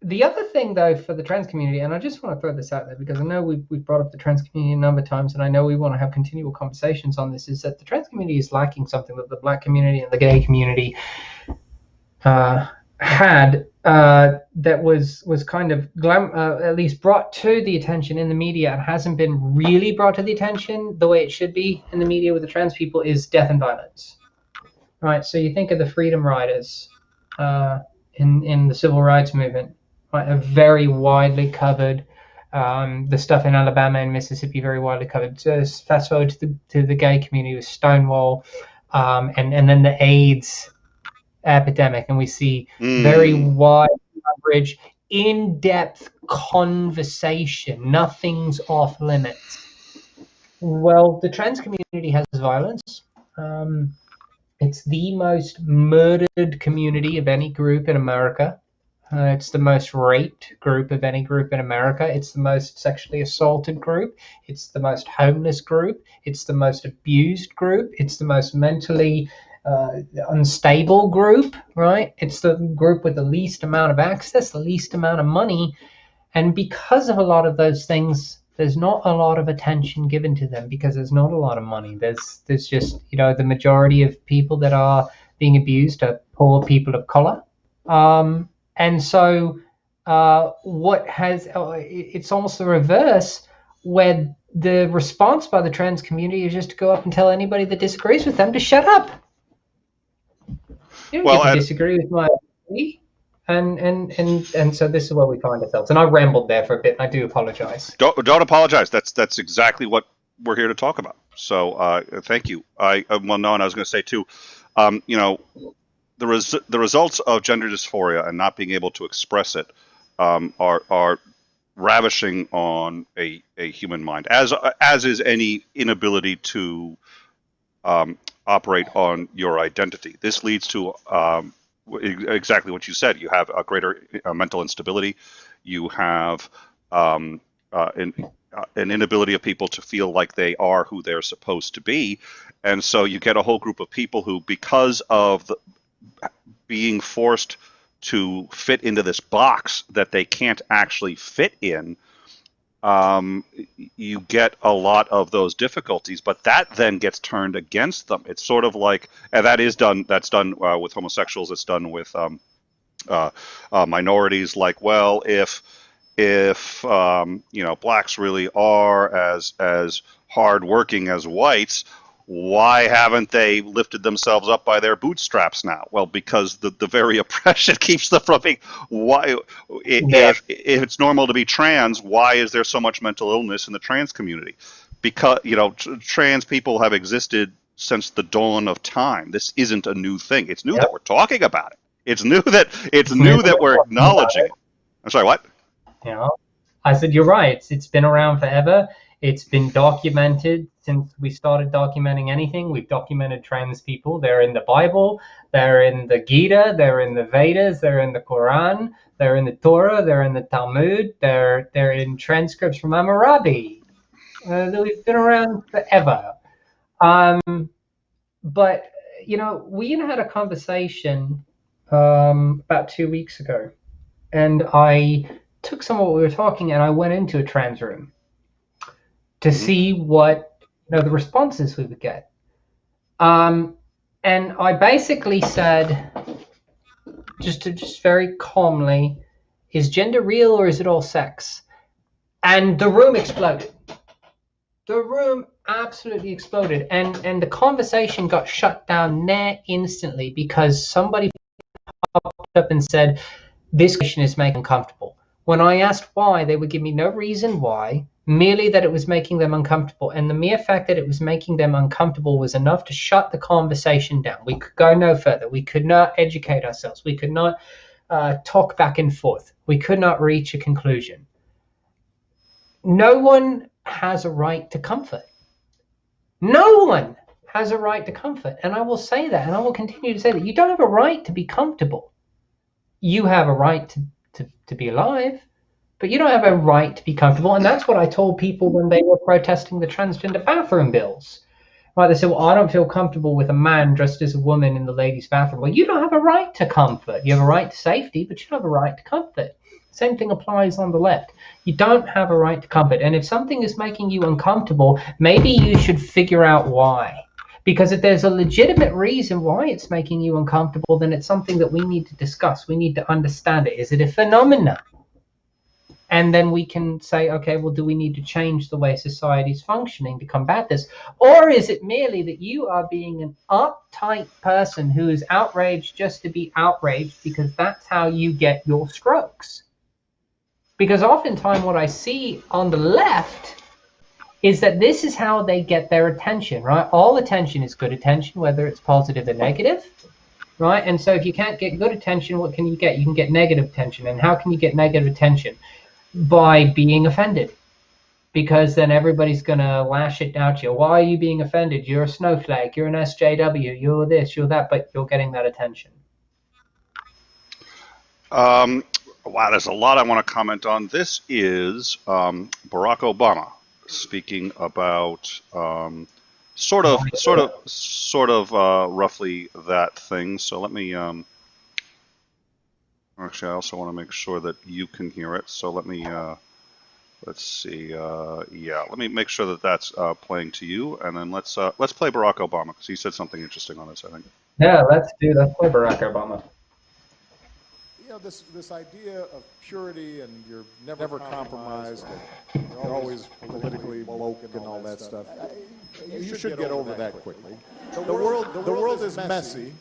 The other thing, though, for the trans community, and I just want to throw this out there because I know we've brought up the trans community a number of times, and I know we want to have continual conversations on this, is that the trans community is lacking something that the black community and the gay community had that was kind of at least brought to the attention in the media and hasn't been really brought to the attention the way it should be in the media with the trans people, is death and violence. Right, so you think of the freedom riders in the civil rights movement, right? Are very widely covered. The stuff in Alabama and Mississippi very widely covered. Just fast forward to the gay community with Stonewall, and then the AIDS epidemic, and we see very wide coverage, in-depth conversation. Nothing's off limits. Well, the trans community has violence. It's the most murdered community of any group in America. It's the most raped group of any group in America. It's the most sexually assaulted group. It's the most homeless group. It's the most abused group. It's the most mentally unstable group, right? It's the group with the least amount of access, the least amount of money. And because of a lot of those things, there's not a lot of attention given to them because there's not a lot of money. There's just, the majority of people that are being abused are poor people of color. And so it's almost the reverse, where the response by the trans community is just to go up and tell anybody that disagrees with them to shut up. You don't get to disagree with my opinion. And so this is where we find ourselves. And I rambled there for a bit. I do apologize. Don't apologize. That's exactly what we're here to talk about. So thank you. And I was going to say too, the results of gender dysphoria and not being able to express it are ravishing on a human mind, as is any inability to operate on your identity. This leads to exactly what you said. You have a greater mental instability. You have an inability of people to feel like they are who they're supposed to be. And so you get a whole group of people who, because of being forced to fit into this box that they can't actually fit in, you get a lot of those difficulties, but that then gets turned against them. It's sort of like, and that's done with homosexuals, it's done with minorities, like, well, if blacks really are as hardworking as whites, why haven't they lifted themselves up by their bootstraps now? Well, because the very oppression keeps them from being. Why, if it's normal to be trans, why is there so much mental illness in the trans community? Because trans people have existed since the dawn of time. This isn't a new thing. It's new that we're talking about it. It's new that we're acknowledging it. I'm sorry, what? I said, you're right. It's been around forever. It's been documented since we started documenting anything. We've documented trans people. They're in the Bible. They're in the Gita. They're in the Vedas. They're in the Quran. They're in the Torah. They're in the Talmud. They're in transcripts from Hammurabi. We've been around forever. But, we had a conversation about 2 weeks ago. And I took some of what we were talking and I went into a trans room to see what the responses we would get. And I basically said, just very calmly, is gender real or is it all sex? And the room exploded. The room absolutely exploded. And the conversation got shut down instantly because somebody popped up and said, this question is making them uncomfortable. When I asked why, they would give me no reason why, merely that it was making them uncomfortable. And the mere fact that it was making them uncomfortable was enough to shut the conversation down. We could go no further. We could not educate ourselves. We could not talk back and forth. We could not reach a conclusion. No one has a right to comfort. No one has a right to comfort. And I will say that, and I will continue to say that. You don't have a right to be comfortable. You have a right to be alive, but you don't have a right to be comfortable. And that's what I told people when they were protesting the transgender bathroom bills. Right? They said, well, I don't feel comfortable with a man dressed as a woman in the ladies' bathroom. Well, you don't have a right to comfort. You have a right to safety, but you don't have a right to comfort. Same thing applies on the left. You don't have a right to comfort. And if something is making you uncomfortable, maybe you should figure out why. Because if there's a legitimate reason why it's making you uncomfortable, then it's something that we need to discuss. We need to understand it. Is it a phenomenon? And then we can say, okay, well, do we need to change the way society's functioning to combat this? Or is it merely that you are being an uptight person who is outraged just to be outraged because that's how you get your strokes? Because oftentimes what I see on the left is that this is how they get their attention, right? All attention is good attention, whether it's positive or negative, right? And so if you can't get good attention, what can you get? You can get negative attention. And how can you get negative attention? By being offended. Because then everybody's going to lash it out to you. Why are you being offended? You're a snowflake. You're an SJW. You're this, you're that, but you're getting that attention. Wow, there's a lot I want to comment on. This is Barack Obama speaking about sort of roughly that thing. So let me actually, I also want to make sure that you can hear it. So let me let's see. Yeah, let me make sure that that's playing to you, and then let's play Barack Obama because he said something interesting on this, I think. Yeah, let's play Barack Obama. This idea of purity and you're never compromised, and you're always politically woke and all that stuff. You should get over that quickly. The world is messy.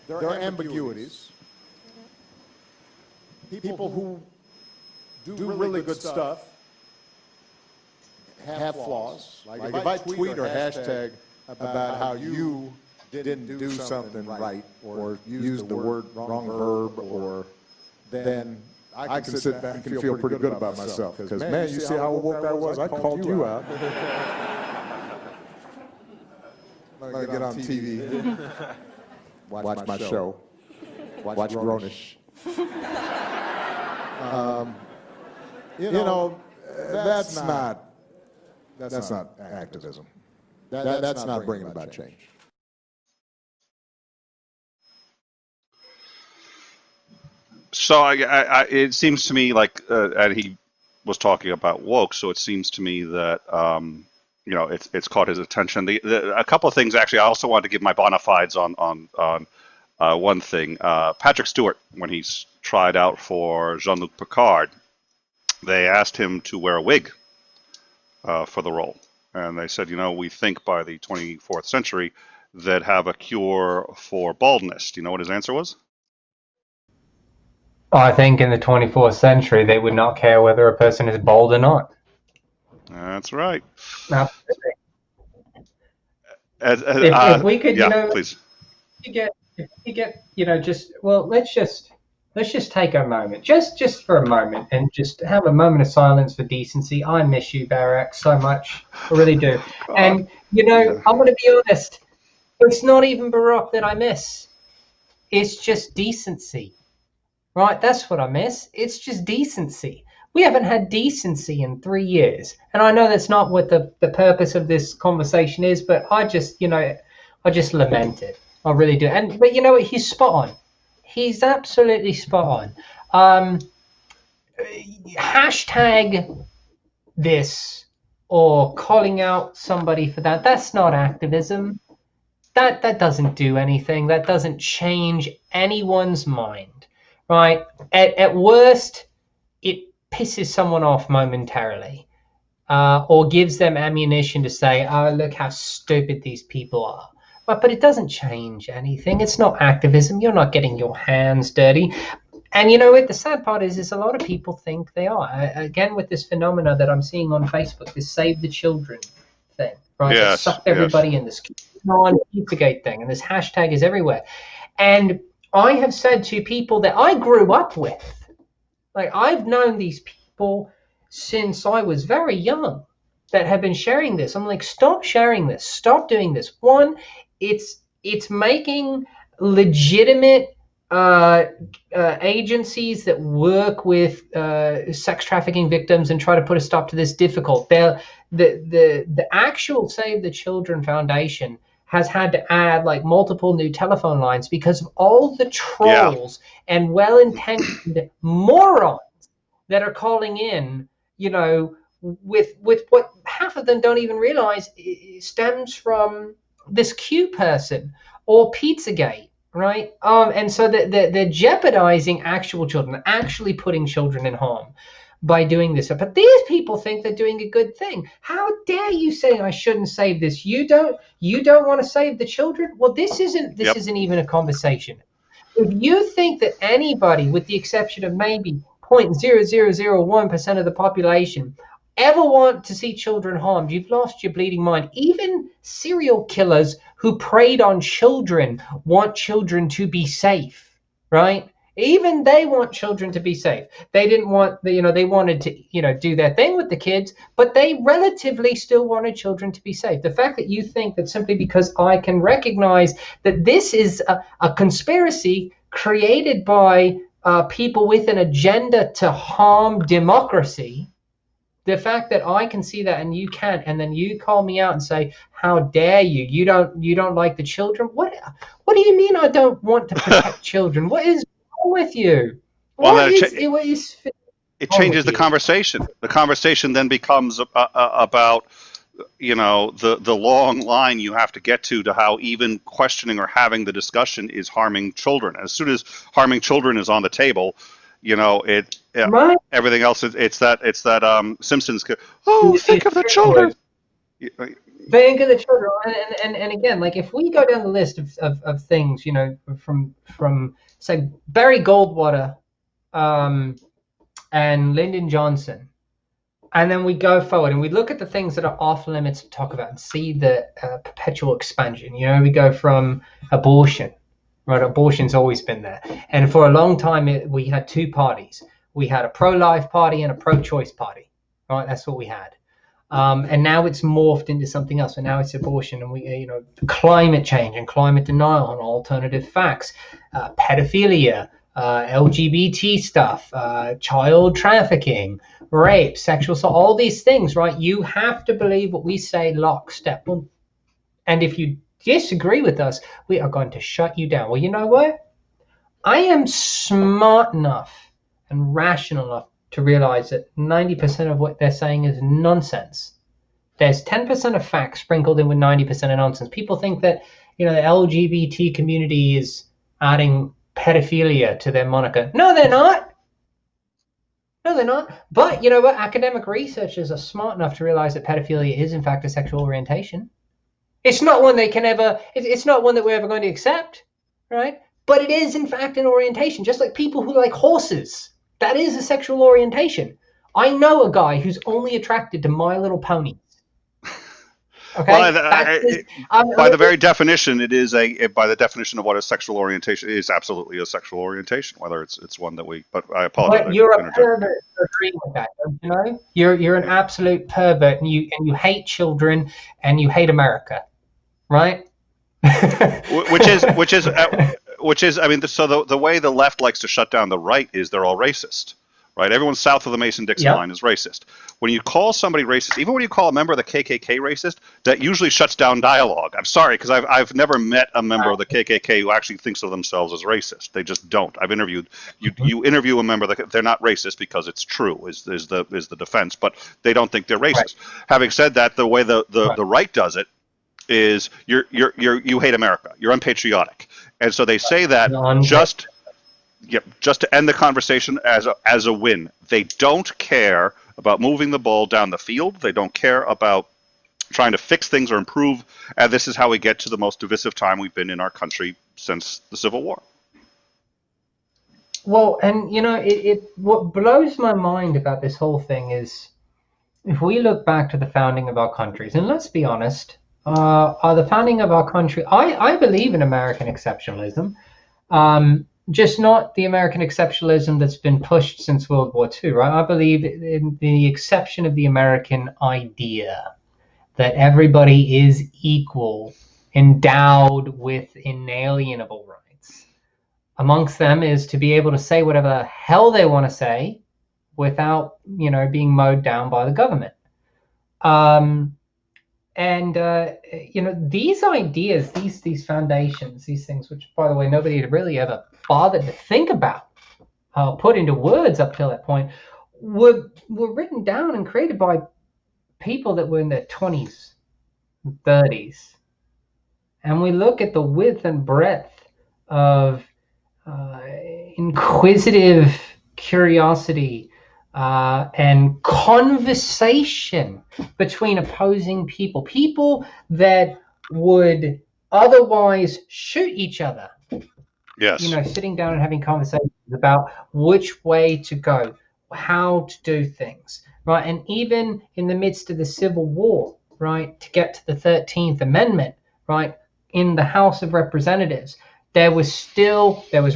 There are ambiguities. People who do really good stuff have flaws. Like if I tweet or hashtag about how you didn't do something right or use the wrong verb, or then I can sit back and feel pretty good about myself. Because, man, you see how woke I was? I called you out. I'm going to get on TV, watch my show, watch Grownish. That's not activism. That's not bringing about change. So it seems to me like, and he was talking about woke, so it seems to me that it's caught his attention. A couple of things actually. I also wanted to give my bona fides on one thing. Patrick Stewart, when he's tried out for Jean-Luc Picard, they asked him to wear a wig for the role, and they said, we think by the 24th century that have a cure for baldness. Do you know what his answer was? I think in the 24th century, they would not care whether a person is bald or not. That's right. Absolutely. If we could, please. If you get, let's just take a moment, just for a moment, and just have a moment of silence for decency. I miss you, Barak, so much. I really do. And I'm going to be honest. It's not even Barack that I miss. It's just decency. Right, that's what I miss. It's just decency. We haven't had decency in 3 years. And I know that's not what the purpose of this conversation is, but I just lament it. I really do. But you know what? He's spot on. He's absolutely spot on. Hashtag this or calling out somebody for that. That's not activism. That doesn't do anything. That doesn't change anyone's mind. Right. At worst, it pisses someone off momentarily, or gives them ammunition to say, "Oh, look how stupid these people are." But it doesn't change anything. It's not activism. You're not getting your hands dirty. And what the sad part is a lot of people think they are. Again, with this phenomena that I'm seeing on Facebook, this Save the Children thing, right? Yes, sucked everybody in this Pizzagate thing, and this hashtag is everywhere. And I have said to people that I grew up with, like I've known these people since I was very young, that have been sharing this. I'm like, stop sharing this. Stop doing this. One, it's making legitimate agencies that work with sex trafficking victims and try to put a stop to this difficult. The actual Save the Children Foundation has had to add like multiple new telephone lines because of all the trolls and well-intentioned morons that are calling in, with what half of them don't even realize stems from this Q person or Pizzagate, right? And so they're jeopardizing actual children, actually putting children in harm by doing this. But these people think they're doing a good thing. How dare you say I shouldn't save this? You don't want to save the children? Well, this isn't even a conversation. If you think that anybody, with the exception of maybe 0.0001% of the population, ever want to see children harmed, you've lost your bleeding mind. Even serial killers who preyed on children want children to be safe, right? Even they want children to be safe. They didn't want, they wanted to, do their thing with the kids, but they relatively still wanted children to be safe. The fact that you think that simply because I can recognize that this is a conspiracy created by people with an agenda to harm democracy, the fact that I can see that and you can't, and then you call me out and say, "How dare you? You don't like the children?" What do you mean I don't want to protect children? What is wrong with you? It changes the conversation. The conversation then becomes about the long line you have to get to how even questioning or having the discussion is harming children. As soon as harming children is on the table, right. Everything else it's that Simpsons. Think of the children. Think of the children, and again, like if we go down the list of things, from say Barry Goldwater, and Lyndon Johnson, and then we go forward and we look at the things that are off limits to talk about and see the perpetual expansion. We go from abortion. Right, abortion's always been there, and for a long time we had two parties. We had a pro-life party and a pro-choice party. Right, that's what we had, and now it's morphed into something else. And now it's abortion, and we, climate change and climate denial and alternative facts, pedophilia, LGBT stuff, child trafficking, rape, sexual assault, all these things. Right, you have to believe what we say lockstep, and if you disagree with us, we are going to shut you down. Well, you know what? I am smart enough and rational enough to realize that 90% of what they're saying is nonsense. There's 10% of facts sprinkled in with 90% of nonsense. People think that, the LGBT community is adding pedophilia to their moniker. No, they're not. No, they're not. But you know what? Academic researchers are smart enough to realize that pedophilia is, in fact, a sexual orientation. It's not one they can ever, it's not one that we're ever going to accept, right? But it is, in fact, an orientation, just like people who like horses. That is a sexual orientation. I know a guy who's only attracted to My Little Pony. Well, Okay? That's his, by the very definition, it is by the definition of what is sexual orientation, it is absolutely a sexual orientation, whether it's one that we, but I apologize. but you're a pervert for agreeing with that, don't you know? You're an absolute pervert, and you hate children, and you hate America, right? which is, I mean, so the way the left likes to shut down the right is they're all racist, right? Everyone south of the Mason-Dixon line is racist. When you call somebody racist, even when you call a member of the KKK racist, that usually shuts down dialogue. I'm sorry, because I've never met a member of the KKK who actually thinks of themselves as racist. They just don't. I've interviewed you interview a member that they're not racist because it's true is the defense, but they don't think they're racist. Right. Having said that, the way the right does it is you hate America, you're unpatriotic, and so they say that just to end the conversation as a win. They don't care about moving the ball down the field. They don't care about trying to fix things or improve. And this is how we get to the most divisive time we've been in our country since the Civil War. Well, and what blows my mind about this whole thing is, if we look back to the founding of our countries, and let's be honest, the founding of our country, I believe in American exceptionalism, just not the American exceptionalism that's been pushed since World War II, right? I believe in the exception of the American idea that everybody is equal, endowed with inalienable rights. Amongst them is to be able to say whatever the hell they want to say without, being mowed down by the government. These ideas, these foundations, these things, which, by the way, nobody had really ever bothered to think about, put into words up till that point, were written down and created by people that were in their 20s, 30s. And we look at the width and breadth of inquisitive curiosity and conversation between opposing people that would otherwise shoot each other. Yes. Sitting down and having conversations about which way to go, how to do things, right? And even in the midst of the Civil War, right, to get to the 13th Amendment, right, in the House of Representatives, there was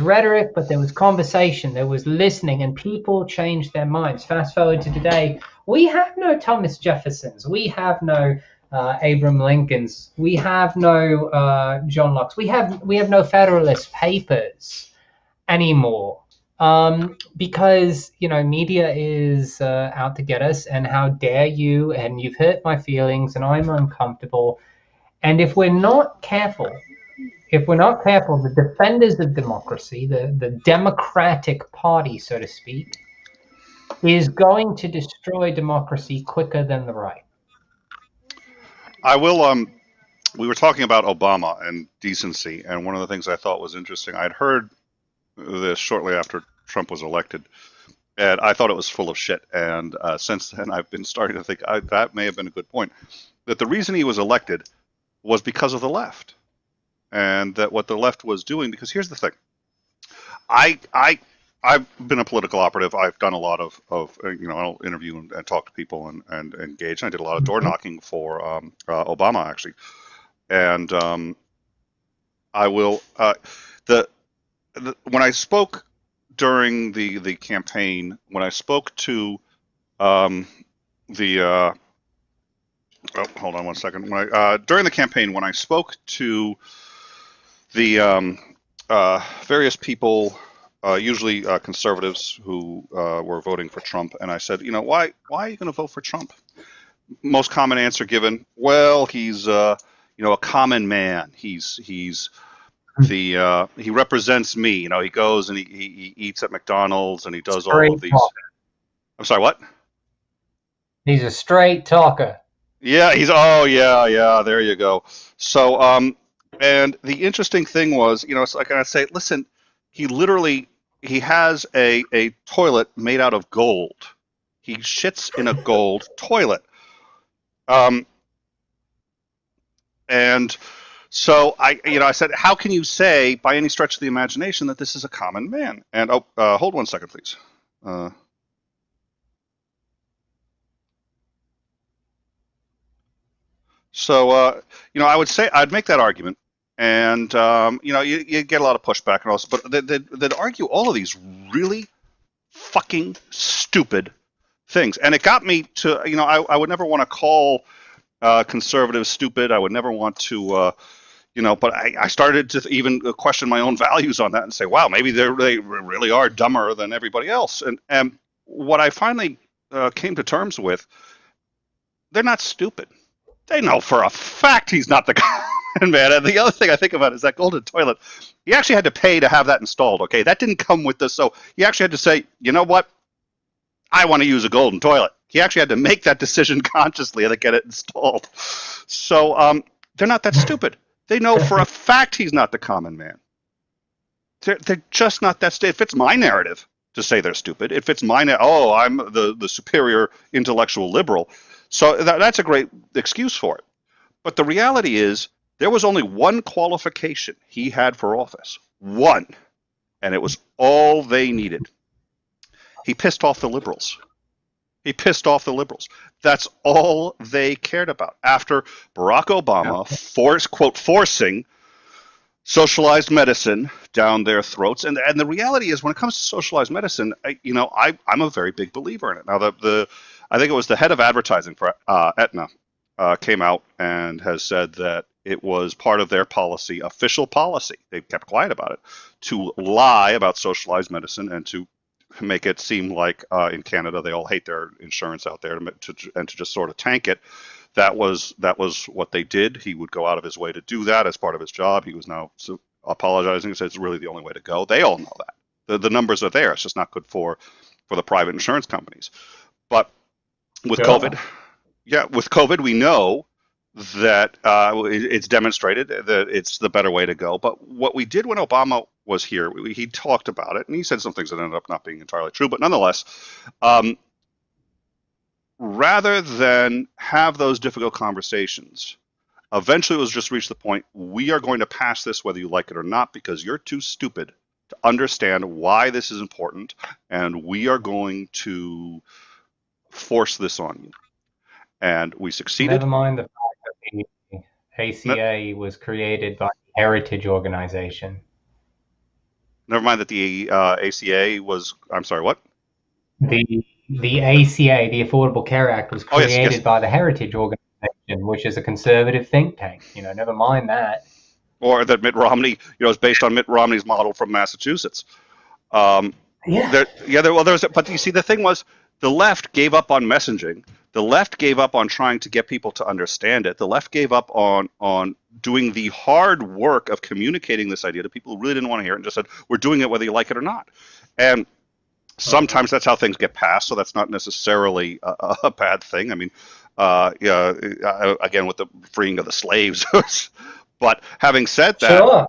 rhetoric, but there was conversation, there was listening, and people changed their minds. Fast forward to today, we have no Thomas Jeffersons, we have no Abraham Lincolns, we have no John Locke's, we have no Federalist Papers anymore, because media is out to get us, and how dare you, and you've hurt my feelings, and I'm uncomfortable. And if we're not careful, the defenders of democracy, the Democratic Party, so to speak, is going to destroy democracy quicker than the right. I will. We were talking about Obama and decency, and one of the things I thought was interesting, I'd heard this shortly after Trump was elected, and I thought it was full of shit. And since then, I've been starting to think that may have been a good point, that the reason he was elected was because of the left. And that what the left was doing, because here's the thing, I've been a political operative. I've done a lot of I'll interview and talk to people and engage. And I did a lot of door knocking for Obama, actually. And I will when I spoke during the campaign, when I spoke to hold on one second. During the campaign, when I spoke to the various people, usually conservatives who were voting for Trump, and I said, why are you going to vote for Trump? Most common answer given, well, he's a common man. He's he represents me. You know, he goes and he eats at McDonald's and he does all Straight of these. talker. I'm sorry, what? He's a straight talker. Yeah, yeah, there you go. So, and the interesting thing was, you know, it's like I say, listen, he has a toilet made out of gold. He shits in a gold toilet. And so I said, how can you say by any stretch of the imagination that this is a common man? And hold 1 second, please. So, you know, I would say I'd make that argument, and you know, you get a lot of pushback and all this, but they'd argue all of these really fucking stupid things, and it got me to, you know, I would never want to call conservatives stupid. I would never want to, you know, but I started to even question my own values on that and say, wow, maybe they really are dumber than everybody else. And what I finally came to terms with, they're not stupid. They know for a fact he's not the common man. And the other thing I think about is that golden toilet. He actually had to pay to have that installed. Okay, that didn't come with this. So he actually had to say, you know what? I want to use a golden toilet. He actually had to make that decision consciously and get it installed. So they're not that stupid. They know for a fact he's not the common man. They're just not that stupid. It fits my narrative to say they're stupid. It fits my I'm the superior intellectual liberal. So that's a great excuse for it. But the reality is there was only one qualification he had for office. One. And it was all they needed. He pissed off the liberals. He pissed off the liberals. That's all they cared about. After Barack Obama forcing socialized medicine down their throats. And the reality is when it comes to socialized medicine, I'm a very big believer in it. Now, I think it was the head of advertising for Aetna came out and has said that it was part of their policy, official policy. They kept quiet about it, to lie about socialized medicine and to make it seem like in Canada they all hate their insurance out there and to just sort of tank it. That was what they did. He would go out of his way to do that as part of his job. He was now apologizing and said it's really the only way to go. They all know that. The numbers are there. It's just not good for the private insurance companies. But with COVID, we know that it's demonstrated that it's the better way to go. But what we did when Obama was here, he talked about it, and he said some things that ended up not being entirely true. But nonetheless, rather than have those difficult conversations, eventually it was just reached the point, we are going to pass this whether you like it or not, because you're too stupid to understand why this is important, and we are going to force this on you. And we succeeded. Never mind the fact that the ACA was created by the Heritage Organization. Never mind that the ACA was, I'm sorry, what? The ACA, the Affordable Care Act, was created by the Heritage Organization, which is a conservative think tank. Never mind that. Or that Mitt Romney, is based on Mitt Romney's model from Massachusetts. But you see, the thing was, the left gave up on messaging. The left gave up on trying to get people to understand it. The left gave up on doing the hard work of communicating this idea to people who really didn't want to hear it and just said, we're doing it whether you like it or not. And sometimes that's how things get passed, so that's not necessarily a bad thing. I mean, again, with the freeing of the slaves. But having said that,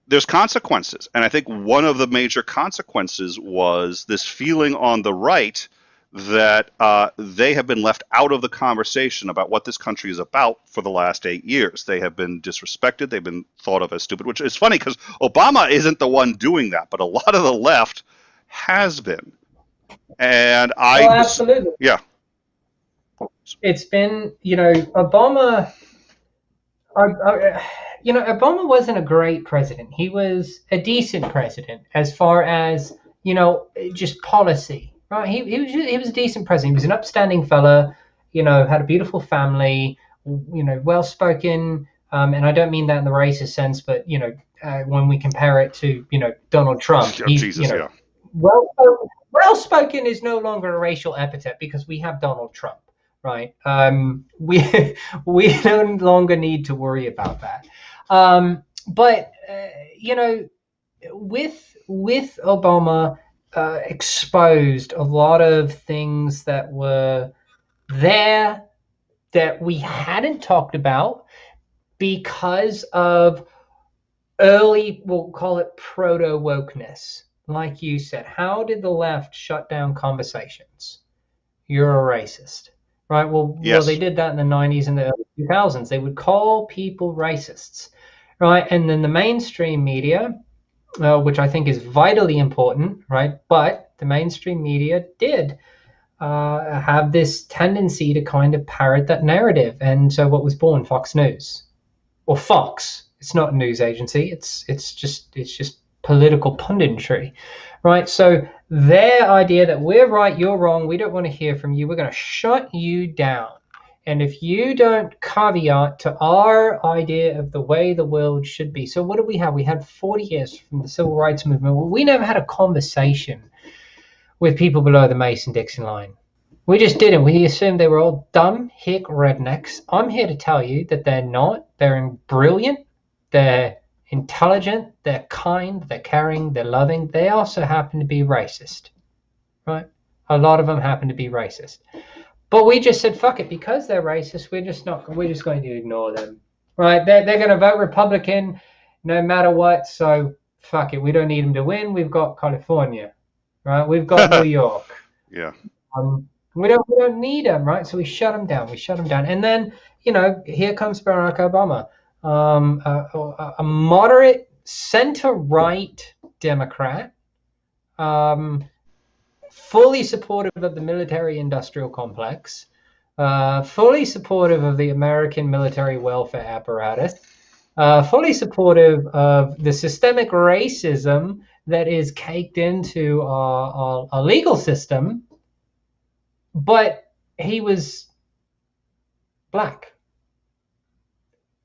there's consequences. And I think one of the major consequences was this feeling on the right that they have been left out of the conversation about what this country is about for the last 8 years. They have been disrespected. They've been thought of as stupid, which is funny because Obama isn't the one doing that, but a lot of the left has been. And absolutely. Yeah. It's been, Obama, Obama wasn't a great president. He was a decent president as far as, just policy. Right, he was a decent president. He was an upstanding fella, had a beautiful family, well spoken, and I don't mean that in the racist sense, but when we compare it to Donald Trump, he's well spoken is no longer a racial epithet because we have Donald Trump, right? We no longer need to worry about that. But with Obama, exposed a lot of things that were there that we hadn't talked about because of early, we'll call it proto wokeness. Like you said, how did the left shut down conversations? You're a racist, right? Well, Yes. they did that in the 90s and the early 2000s. They would call people racists, right? And then the mainstream media, which I think is vitally important, right? But the mainstream media did have this tendency to kind of parrot that narrative. And so what was born? Fox News, or Fox. It's not a news agency. It's just political punditry, right? So their idea that we're right, you're wrong, we don't want to hear from you, we're going to shut you down. And if you don't caveat to our idea of the way the world should be. So what do we have? We had 40 years from the civil rights movement. Well, we never had a conversation with people below the Mason-Dixon line. We just didn't. We assumed they were all dumb, hick rednecks. I'm here to tell you that they're not. They're brilliant. They're intelligent. They're kind. They're caring. They're loving. They also happen to be racist, right? A lot of them happen to be racist. But we just said, fuck it, because they're racist, we're just going to ignore them, right? They're going to vote Republican no matter what. So fuck it. We don't need them to win. We've got California, right? We've got New York. Yeah. We don't need them, right? So we shut them down. And then, here comes Barack Obama, a moderate center-right Democrat, fully supportive of the military-industrial complex, fully supportive of the American military welfare apparatus, fully supportive of the systemic racism that is caked into our legal system. But he was black.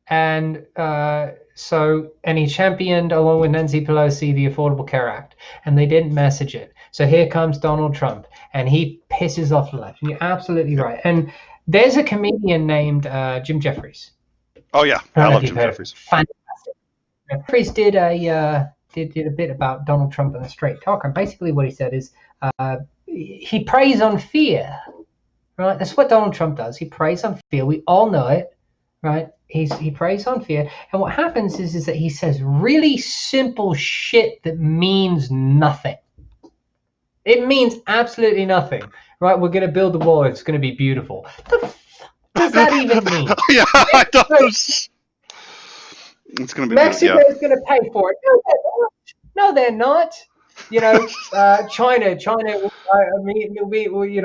And he championed, along with Nancy Pelosi, the Affordable Care Act. And they didn't message it. So here comes Donald Trump, and he pisses off the left. And you're absolutely right. And there's a comedian named Jim Jeffries. Oh, yeah. I love Jim Jeffries. Fantastic. Jeffries did a bit about Donald Trump in the Straight Talk. And basically what he said is, he preys on fear, right? That's what Donald Trump does. He preys on fear. We all know it, right? He preys on fear. And what happens is that he says really simple shit that means nothing. It means absolutely nothing, right? We're going to build the wall. It's going to be beautiful. The fuck does that even mean? Yeah, I don't. It's going to be Mexico's going to pay for it. No, they're not. China. I mean,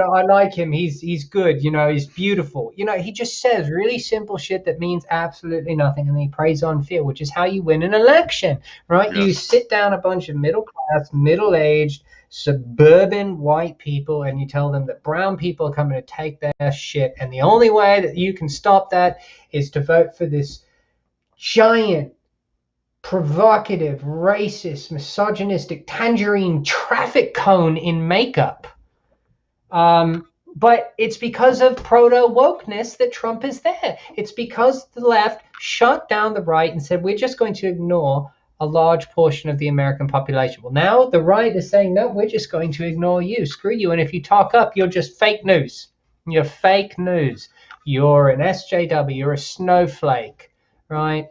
I like him. He's good. He's beautiful. He just says really simple shit that means absolutely nothing, and he preys on fear, which is how you win an election, right? Yes. You sit down a bunch of middle class, middle-aged, suburban white people, and you tell them that brown people are coming to take their shit, and the only way that you can stop that is to vote for this giant, provocative, racist, misogynistic tangerine traffic cone in makeup. But it's because of proto-wokeness that Trump is there. It's because the left shut down the right and said, we're just going to ignore a large portion of the American population. Well, now the right is saying, no, we're just going to ignore you. Screw you. And if you talk up, you're just fake news. You're fake news. You're an SJW. You're a snowflake, right?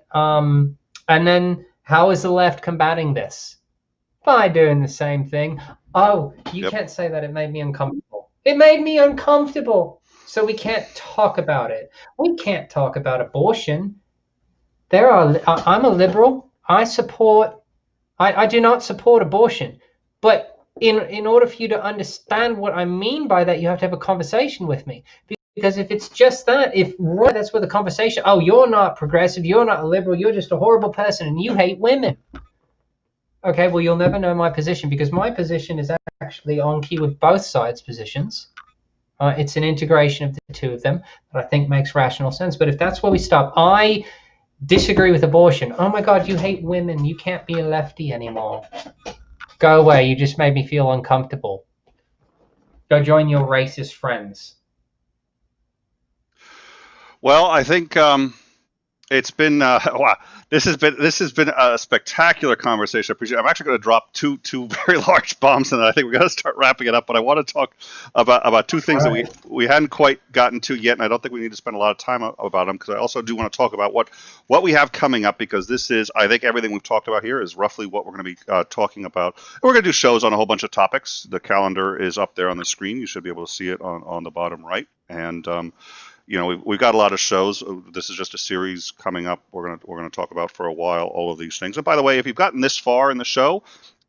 And then how is the left combating this? By doing the same thing. Oh, you can't say that. It made me uncomfortable. It made me uncomfortable. So we can't talk about it. We can't talk about abortion. I'm a liberal. I do not support abortion. But in order for you to understand what I mean by that, you have to have a conversation with me. Because if it's just that, that's where the conversation, oh, you're not progressive, you're not a liberal, you're just a horrible person and you hate women. Okay, well, you'll never know my position, because my position is actually on key with both sides' positions. It's an integration of the two of them that I think makes rational sense. But if that's where we stop, I disagree with abortion. Oh my God, you hate women. You can't be a lefty anymore. Go away. You just made me feel uncomfortable. Go join your racist friends. Well, I think It's been wow. This has been a spectacular conversation. I appreciate. I'm actually going to drop two very large bombs, and I think we got to start wrapping it up. But I want to talk about two things that Right. we hadn't quite gotten to yet, and I don't think we need to spend a lot of time about them because I also do want to talk about what we have coming up because this is, I think, everything we've talked about here is roughly what we're going to be talking about. We're going to do shows on a whole bunch of topics. The calendar is up there on the screen. You should be able to see it on the bottom right, and we've got a lot of shows. This is just a series coming up. We're gonna talk about for a while all of these things. And by the way, if you've gotten this far in the show,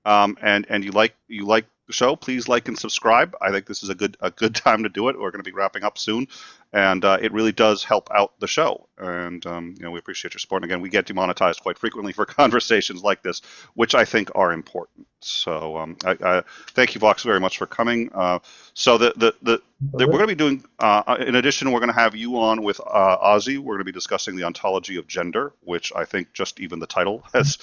and you like the show, please like and subscribe. I think this is a good time to do it. We're going to be wrapping up soon, and it really does help out the show. And we appreciate your support. And again, we get demonetized quite frequently for conversations like this, which I think are important. So I thank you, Vox, very much for coming. So we're going to be doing, in addition, we're going to have you on with Ozzy. We're going to be discussing the ontology of gender, which I think just even the title has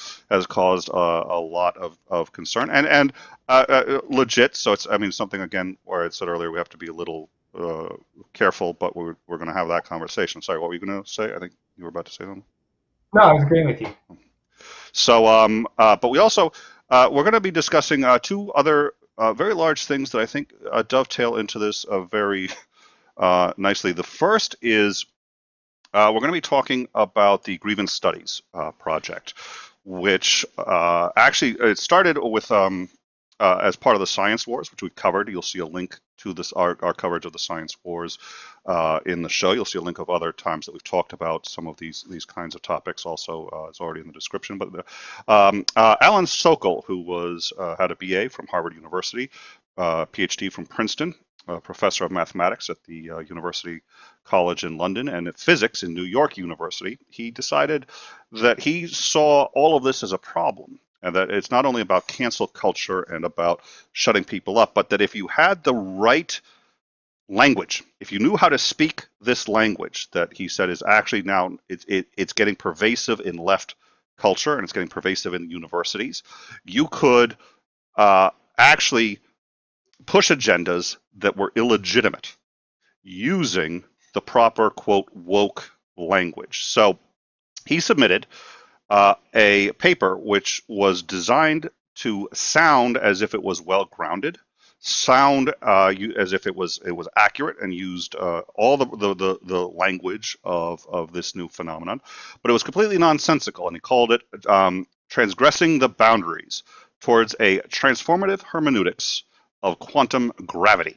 caused a lot of concern and legit. So it's, I mean, something again where I said earlier we have to be a little careful, but we're going to have that conversation. Sorry, what were you going to say? I think you were about to say something. No, I was agreeing with you. So, but we also we're going to be discussing two other very large things that I think dovetail into this very nicely. The first is we're going to be talking about the grievance studies project, which actually it started with as part of the science wars, which we've covered. You'll see a link to this our coverage of the science wars in the show. You'll see a link of other times that we've talked about some of these kinds of topics. Also, it's already in the description. But Alan Sokol, who had a BA from Harvard University, PhD from Princeton, a professor of mathematics at the University College in London, and at physics in New York University, he decided that he saw all of this as a problem. And that it's not only about cancel culture and about shutting people up, but that if you had the right language, if you knew how to speak this language, that he said is actually now it's getting pervasive in left culture and it's getting pervasive in universities, you could actually push agendas that were illegitimate using the proper, quote, woke language. So he submitted a paper which was designed to sound as if it was well grounded, sound as if it was accurate, and used all the language of this new phenomenon, but it was completely nonsensical, and he called it transgressing the boundaries towards a transformative hermeneutics of quantum gravity.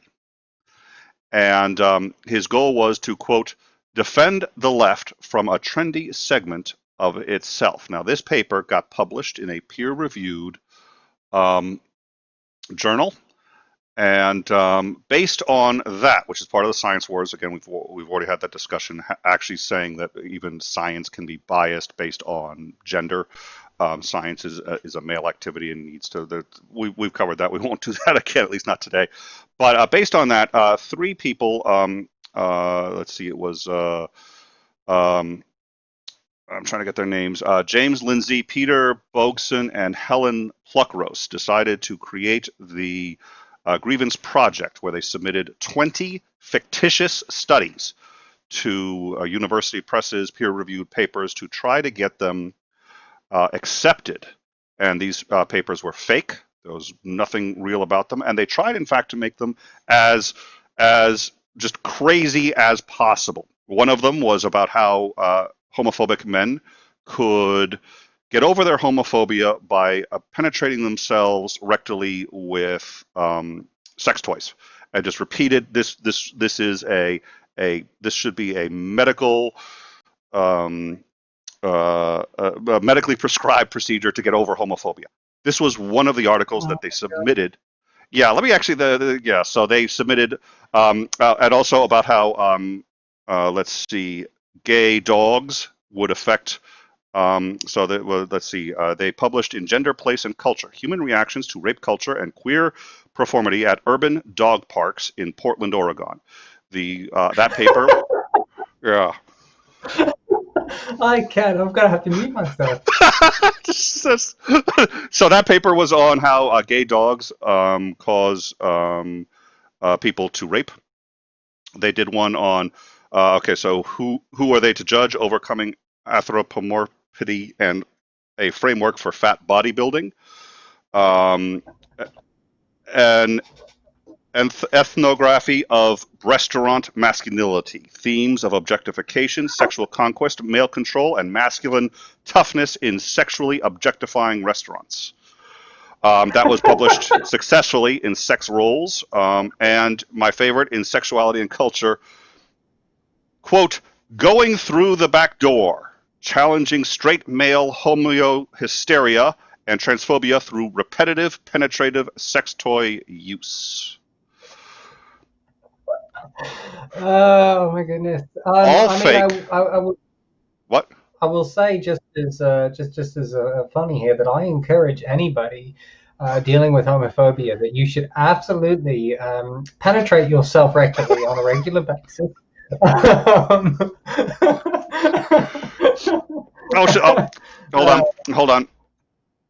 And his goal was to, quote, defend the left from a trendy segment of itself. Now, this paper got published in a peer-reviewed journal, and based on that, which is part of the science wars, again, we've already had that discussion, actually saying that even science can be biased based on gender. Science is a male activity and needs to. We've covered that. We won't do that again, at least not today. But based on that, three people. Let's see. It was. I'm trying to get their names. James Lindsay, Peter Bogson, and Helen Pluckros decided to create the Grievance Project, where they submitted 20 fictitious studies to university presses, peer-reviewed papers, to try to get them accepted. And these papers were fake. There was nothing real about them. And they tried, in fact, to make them as just crazy as possible. One of them was about how homophobic men could get over their homophobia by penetrating themselves rectally with sex toys, and just repeated this is this should be a medical medically prescribed procedure to get over homophobia. This was one of the articles that they submitted. Yeah, let me actually so they submitted and also about how let's see, gay dogs would affect. So that, well, let's see. They published in Gender, Place, and Culture: Human Reactions to Rape Culture and Queer Performity at Urban Dog Parks in Portland, Oregon. That paper. Yeah. I can't. I'm gonna have to mute myself. So that paper was on how gay dogs cause people to rape. They did one on okay, so who are they to judge? Overcoming anthropomorphity and a framework for fat bodybuilding, um, an ethnography of restaurant masculinity, themes of objectification, sexual conquest, male control, and masculine toughness in sexually objectifying restaurants. That was published successfully in Sex Roles, and my favorite, in Sexuality and Culture, quote, Going Through the Back Door, Challenging Straight Male Homohysteria and Transphobia Through Repetitive, Penetrative Sex Toy Use. Oh my goodness! All I fake. mean, I will. What? I will say just as funny here that I encourage anybody dealing with homophobia that you should absolutely penetrate yourself rectally on a regular basis. Hold on.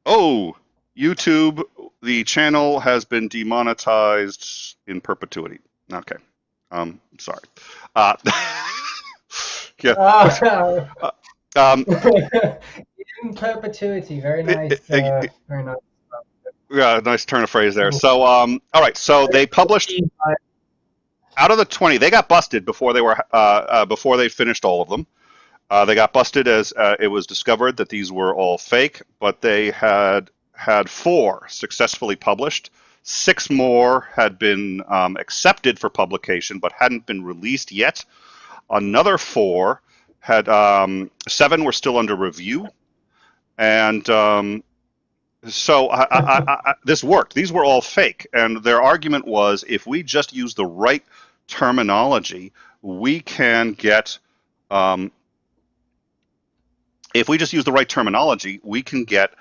Oh, YouTube, the channel has been demonetized in perpetuity. Okay. Sorry. Yeah. In perpetuity. Very nice. Very nice. Yeah, nice turn of phrase there. So, all right. So they published out of the 20. They got busted before they finished all of them. They got busted as it was discovered that these were all fake, but they had 4 successfully published. 6 more had been accepted for publication, but hadn't been released yet. Another 4 had 7 were still under review, and so this worked. These were all fake, and their argument was if we just use the right terminology, we can get. If we just use the right terminology, we can get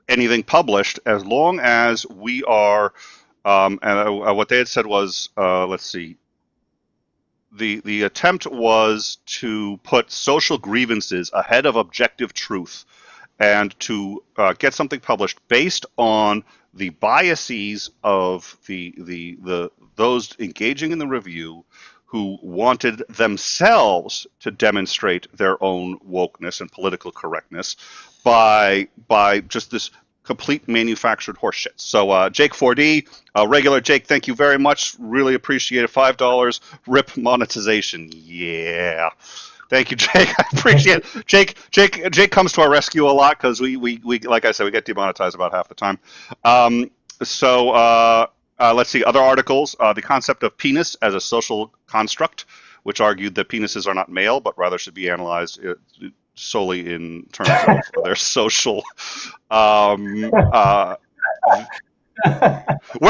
anything published as long as we are. And what they had said was, let's see. The attempt was to put social grievances ahead of objective truth, and to get something published based on the biases of those engaging in the review, who wanted themselves to demonstrate their own wokeness and political correctness by just this complete manufactured horseshit. So Jake 4D, regular Jake, thank you very much. Really appreciate it. $5 RIP monetization. Yeah. Thank you, Jake. I appreciate it. Jake comes to our rescue a lot because we like I said, we get demonetized about half the time. Let's see, other articles. The concept of penis as a social construct, which argued that penises are not male, but rather should be analyzed solely in terms of their social. We're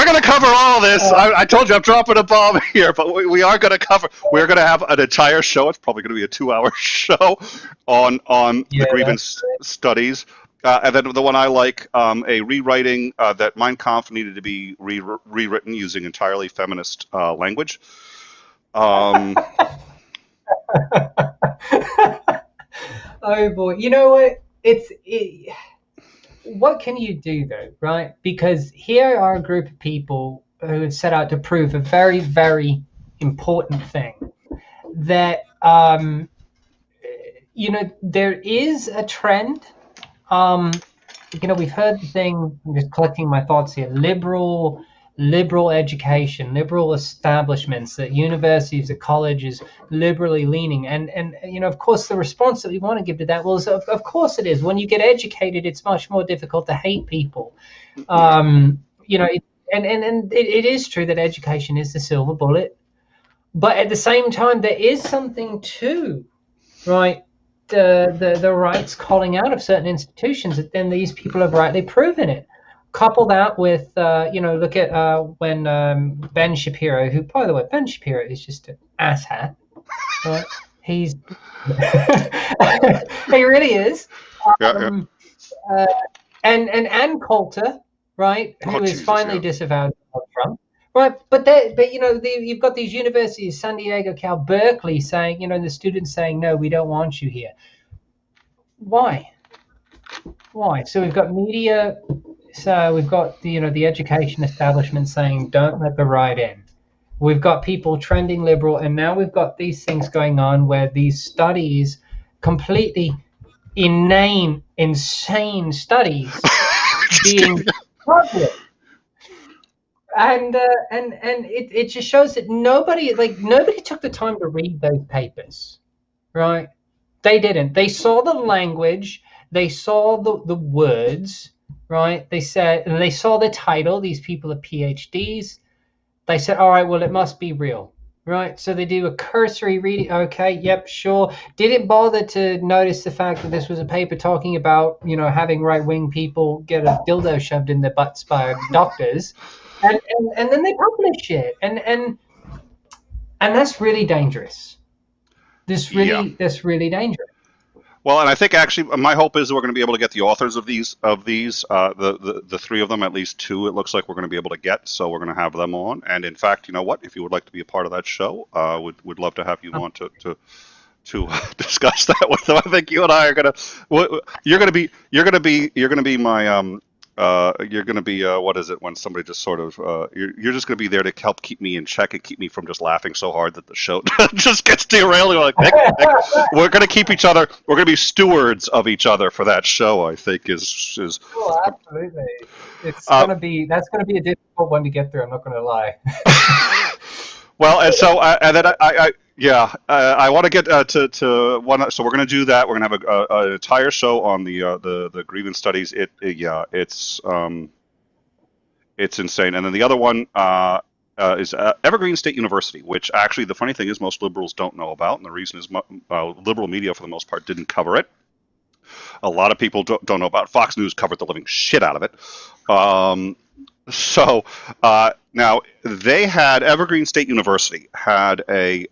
going to cover all this. I told you I'm dropping a bomb here, but we are going to cover. We're going to have an entire show. It's probably going to be a 2-hour show on the grievance studies. And then the one I like, a rewriting that Mein Kampf needed to be rewritten using entirely feminist language. Oh boy, you know what? What can you do though, right? Because here are a group of people who have set out to prove a very, very important thing, that there is a trend. We've heard the thing. I'm just collecting my thoughts here. Liberal education, liberal establishments, that universities, that colleges, liberally leaning, and of course the response that we want to give to that was of course it is. When you get educated, it's much more difficult to hate people. It is true that education is the silver bullet, but at the same time there is something to, right, the rights calling out of certain institutions, that then these people have rightly proven it. Couple that with, look at when Ben Shapiro, who, by the way, Ben Shapiro is just an asshat. Right? He's he really is. And Ann Coulter, right, who is finally disavowed Trump, right? But you've got these universities, San Diego, Cal, Berkeley, saying, the students saying, no, we don't want you here. Why? So we've got media. So we've got the education establishment saying don't let the right in. We've got people trending liberal, and now we've got these things going on where these studies completely inane, insane studies being published. And it just shows that nobody took the time to read those papers, right? They didn't. They saw the language, they saw the words, right? They said, and they saw the title. These people are PhDs. They said, all right, well, it must be real, right? So they do a cursory reading. Okay, yep, sure. Didn't bother to notice the fact that this was a paper talking about, having right-wing people get a dildo shoved in their butts by doctors. And then they publish it. And that's really dangerous. That's Yeah. really dangerous. Well, and I think actually my hope is that we're going to be able to get the authors of these the three of them, at least two. It looks like we're going to be able to get, so we're going to have them on. And in fact, you know what? If you would like to be a part of that show, would love to have you on to discuss that with them. I think you and I are gonna. You're gonna be my you're going to be what is it when somebody just sort of you're just going to be there to help keep me in check and keep me from just laughing so hard that the show just gets derailed. You're like, Nick, we're going to keep each other. We're going to be stewards of each other for that show. I think is. Oh, absolutely. It's that's going to be a difficult one to get through. I'm not going to lie. Well, and so and then I want to get to one. So we're going to do that. We're going to have an entire show on the grievance studies. It's insane. And then the other one is Evergreen State University, which actually the funny thing is most liberals don't know about, and the reason is liberal media for the most part didn't cover it. A lot of people don't know about it. Fox News covered the living shit out of it. So now they had Evergreen State University had a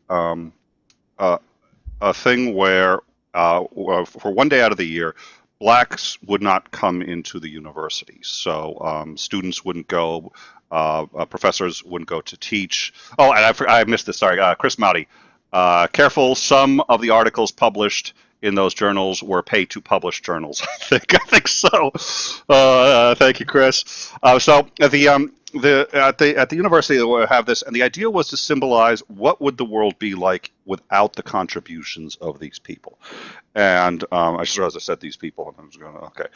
thing where for one day out of the year, blacks would not come into the university. So students wouldn't go, professors wouldn't go to teach. Oh, and I missed this. Sorry, Chris Mouty. Careful, some of the articles published in those journals were paid to publish journals. I think so. Thank you, Chris. So at the university they have this, and the idea was to symbolize what would the world be like without the contributions of these people. And I just realized I said these people, and I was going, okay.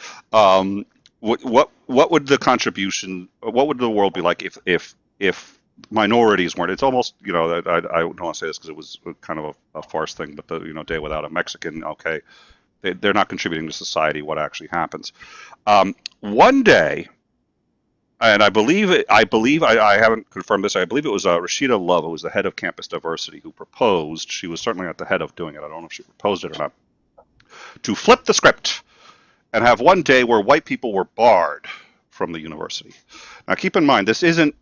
What would the contribution? What would the world be like if minorities weren't? It's almost, I don't want to say this because it was kind of a farce thing, but the day without a Mexican, okay, they're not contributing to society. What actually happens? One day, and I believe I haven't confirmed this. I believe it was Rashida Love, who was the head of campus diversity, who proposed. She was certainly at the head of doing it. I don't know if she proposed it or not. To flip the script and have one day where white people were barred from the university. Now, keep in mind, this isn't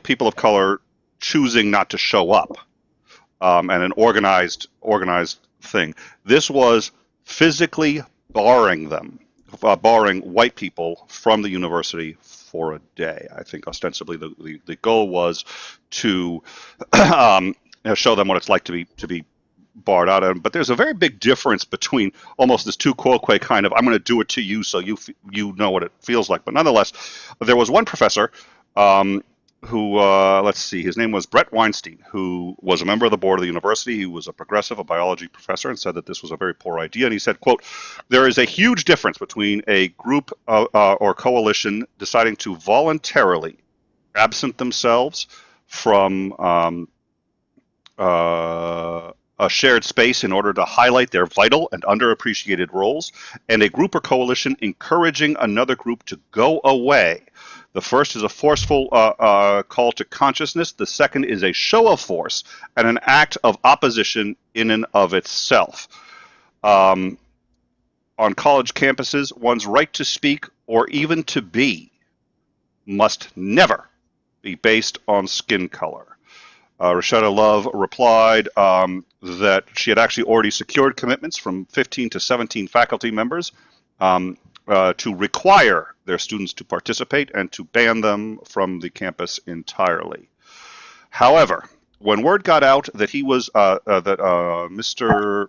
people of color choosing not to show up, and an organized thing. This was physically barring white people from the university for a day. I think ostensibly the goal was to show them what it's like to be barred out. But there's a very big difference between almost this tu quoque kind of, I'm going to do it to you so you know what it feels like. But nonetheless, there was one professor who, let's see, his name was Brett Weinstein, who was a member of the board of the university. He was a progressive, a biology professor, and said that this was a very poor idea. And he said, quote, there is a huge difference between a group or coalition deciding to voluntarily absent themselves from a shared space in order to highlight their vital and underappreciated roles, and a group or coalition encouraging another group to go away. The first is a forceful call to consciousness. The second is a show of force and an act of opposition in and of itself. On college campuses, one's right to speak or even to be must never be based on skin color. Rashida Love replied that she had actually already secured commitments from 15 to 17 faculty members to require their students to participate and to ban them from the campus entirely. However, when word got out that Mr.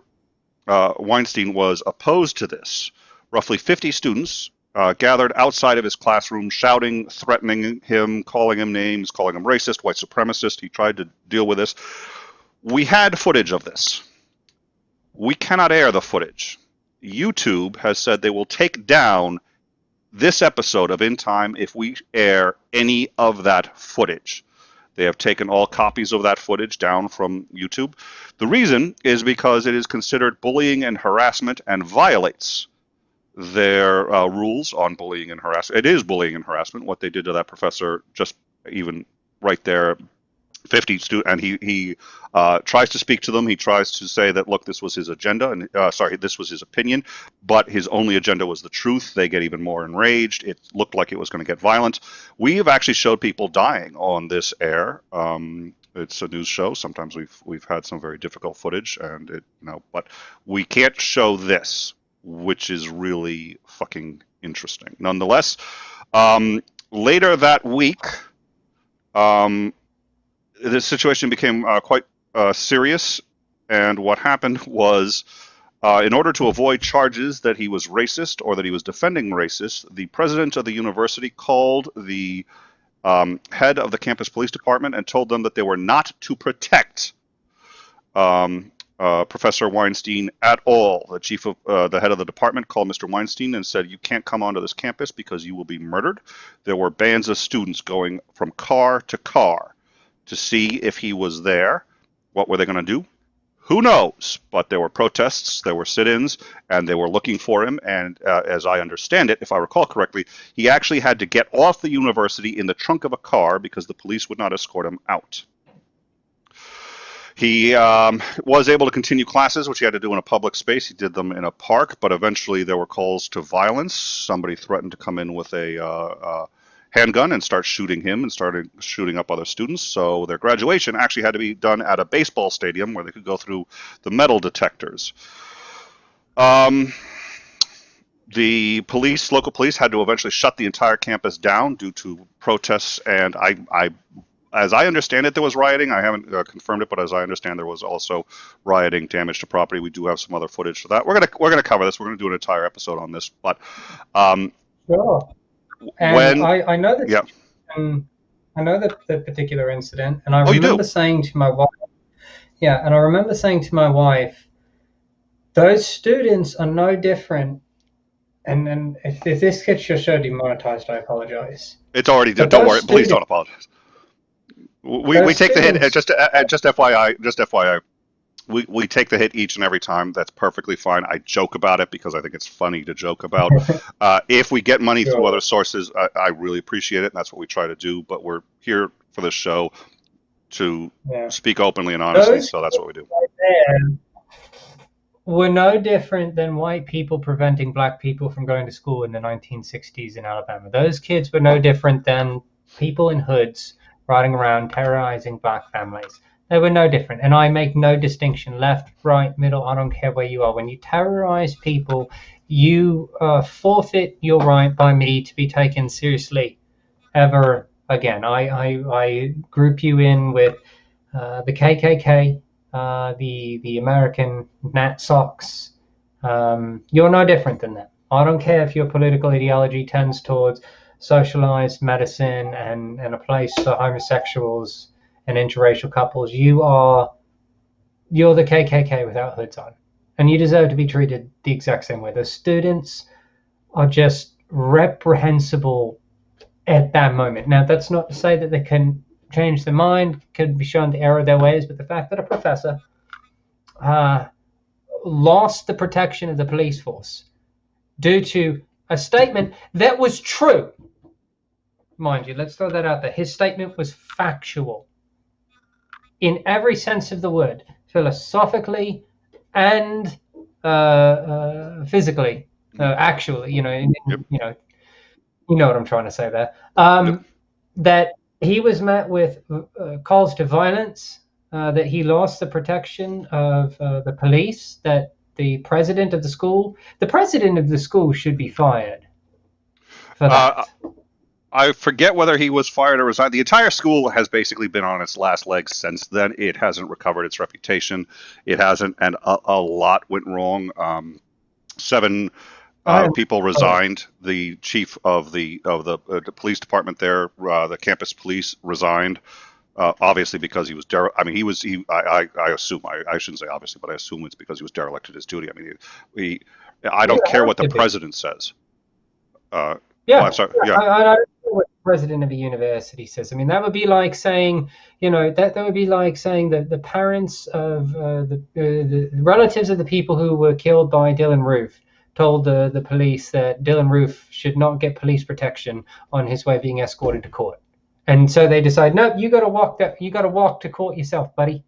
Weinstein was opposed to this, roughly 50 students gathered outside of his classroom, shouting, threatening him, calling him names, calling him racist, white supremacist. He tried to deal with this. We had footage of this. we cannot air the footage. YouTube has said they will take down this episode of In Time if we air any of that footage. They have taken all copies of that footage down from YouTube. The reason is because it is considered bullying and harassment and violates their rules on bullying and harassment. It is bullying and harassment, what they did to that professor, just even right there. 50 students, and he tries to speak to them. He tries to say that, look, this was his agenda, and this was his opinion, but his only agenda was the truth. They get even more enraged. It looked like it was going to get violent. We have actually showed people dying on this air. It's a news show. Sometimes we've had some very difficult footage, and but we can't show this, which is really fucking interesting. Nonetheless, later that week, this situation became quite serious, and what happened was, in order to avoid charges that he was racist or that he was defending racist, the president of the university called the head of the campus police department and told them that they were not to protect Professor Weinstein at all. The chief of the head of the department called Mr. Weinstein and said, "You can't come onto this campus because you will be murdered." There were bands of students going from car to car to see if he was there. What were they going to do? Who knows? But there were protests, there were sit-ins, and they were looking for him. And as I understand it, if I recall correctly, he actually had to get off the university in the trunk of a car because the police would not escort him out. He was able to continue classes, which he had to do in a public space. He did them in a park, but eventually there were calls to violence. Somebody threatened to come in with a handgun and start shooting him and started shooting up other students. So their graduation actually had to be done at a baseball stadium where they could go through the metal detectors. The local police had to eventually shut the entire campus down due to protests, and as I understand it, there was rioting. I haven't confirmed it, but as I understand, there was also rioting, damage to property. We do have some other footage for that. We're gonna cover this. We're gonna do an entire episode on this, but sure. And I know that. Yeah. I know the particular incident, and I remember saying to my wife, and I remember saying to my wife, those students are no different. And if this gets your show demonetized, I apologize. It's already done. Don't worry. Please don't apologize. We take the hit. Just FYI. We take the hit each and every time. That's perfectly fine. I joke about it because I think it's funny to joke about. If we get money through other sources, I really appreciate it, and that's what we try to do. But we're here for this show to speak openly and honestly, so that's what we do. We're no different than white people preventing black people from going to school in the 1960s in Alabama. Those kids were no different than people in hoods riding around terrorizing black families. They were no different. And I make no distinction, left, right, middle, I don't care where you are. When you terrorize people, you forfeit your right by me to be taken seriously ever again. I group you in with the KKK, the American Nat Sox. You're no different than that. I don't care if your political ideology tends towards socialized medicine and a place for homosexuals and interracial couples. You're the KKK without hoods on, and you deserve to be treated the exact same way. The students are just reprehensible at that moment. Now, that's not to say that they can change their mind, could be shown to error their ways, but the fact that a professor lost the protection of the police force due to a statement that was true, mind you, let's throw that out there. His statement was factual in every sense of the word, philosophically and physically, actually, you know what I'm trying to say there. That he was met with calls to violence, that he lost the protection of the police, that the president of the school should be fired for that. I forget whether he was fired or resigned. The entire school has basically been on its last legs since then. It hasn't recovered its reputation. It hasn't, and a lot went wrong. 7 people resigned. The chief of the police department there, the campus police, resigned. Obviously, because he was I mean, I assume I shouldn't say obviously, but I assume it's because he was derelict in his duty. I mean, I Yeah, don't it care has what the to be. president says. Oh, Yeah, I'm sorry. yeah. Yeah. I don't know what the president of a university says. I mean, that would be like saying, that would be like saying that the parents of the relatives of the people who were killed by Dylan Roof told the police that Dylan Roof should not get police protection on his way being escorted to court. And so they decide, nope, you got to walk to court yourself, buddy.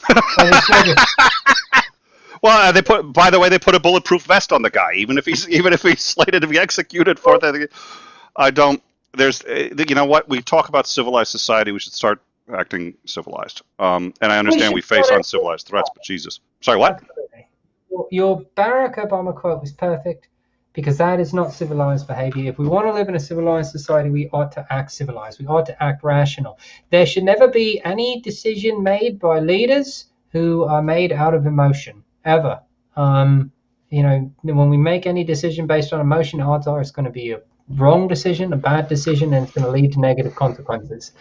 And instead of, Well, by the way, they put a bulletproof vest on the guy, even if he's slated to be executed for that. I don't. There's, you know what? We talk about civilized society. We should start acting civilized. And I we understand should we face not. uncivilized threats, but Jesus, sorry, what? Absolutely. Your Barack Obama quote was perfect because that is not civilized behavior. If we want to live in a civilized society, we ought to act civilized. We ought to act rational. There should never be any decision made by leaders who are made out of emotion, ever. When we make any decision based on emotion, odds are it's going to be a wrong decision, a bad decision, and it's going to lead to negative consequences.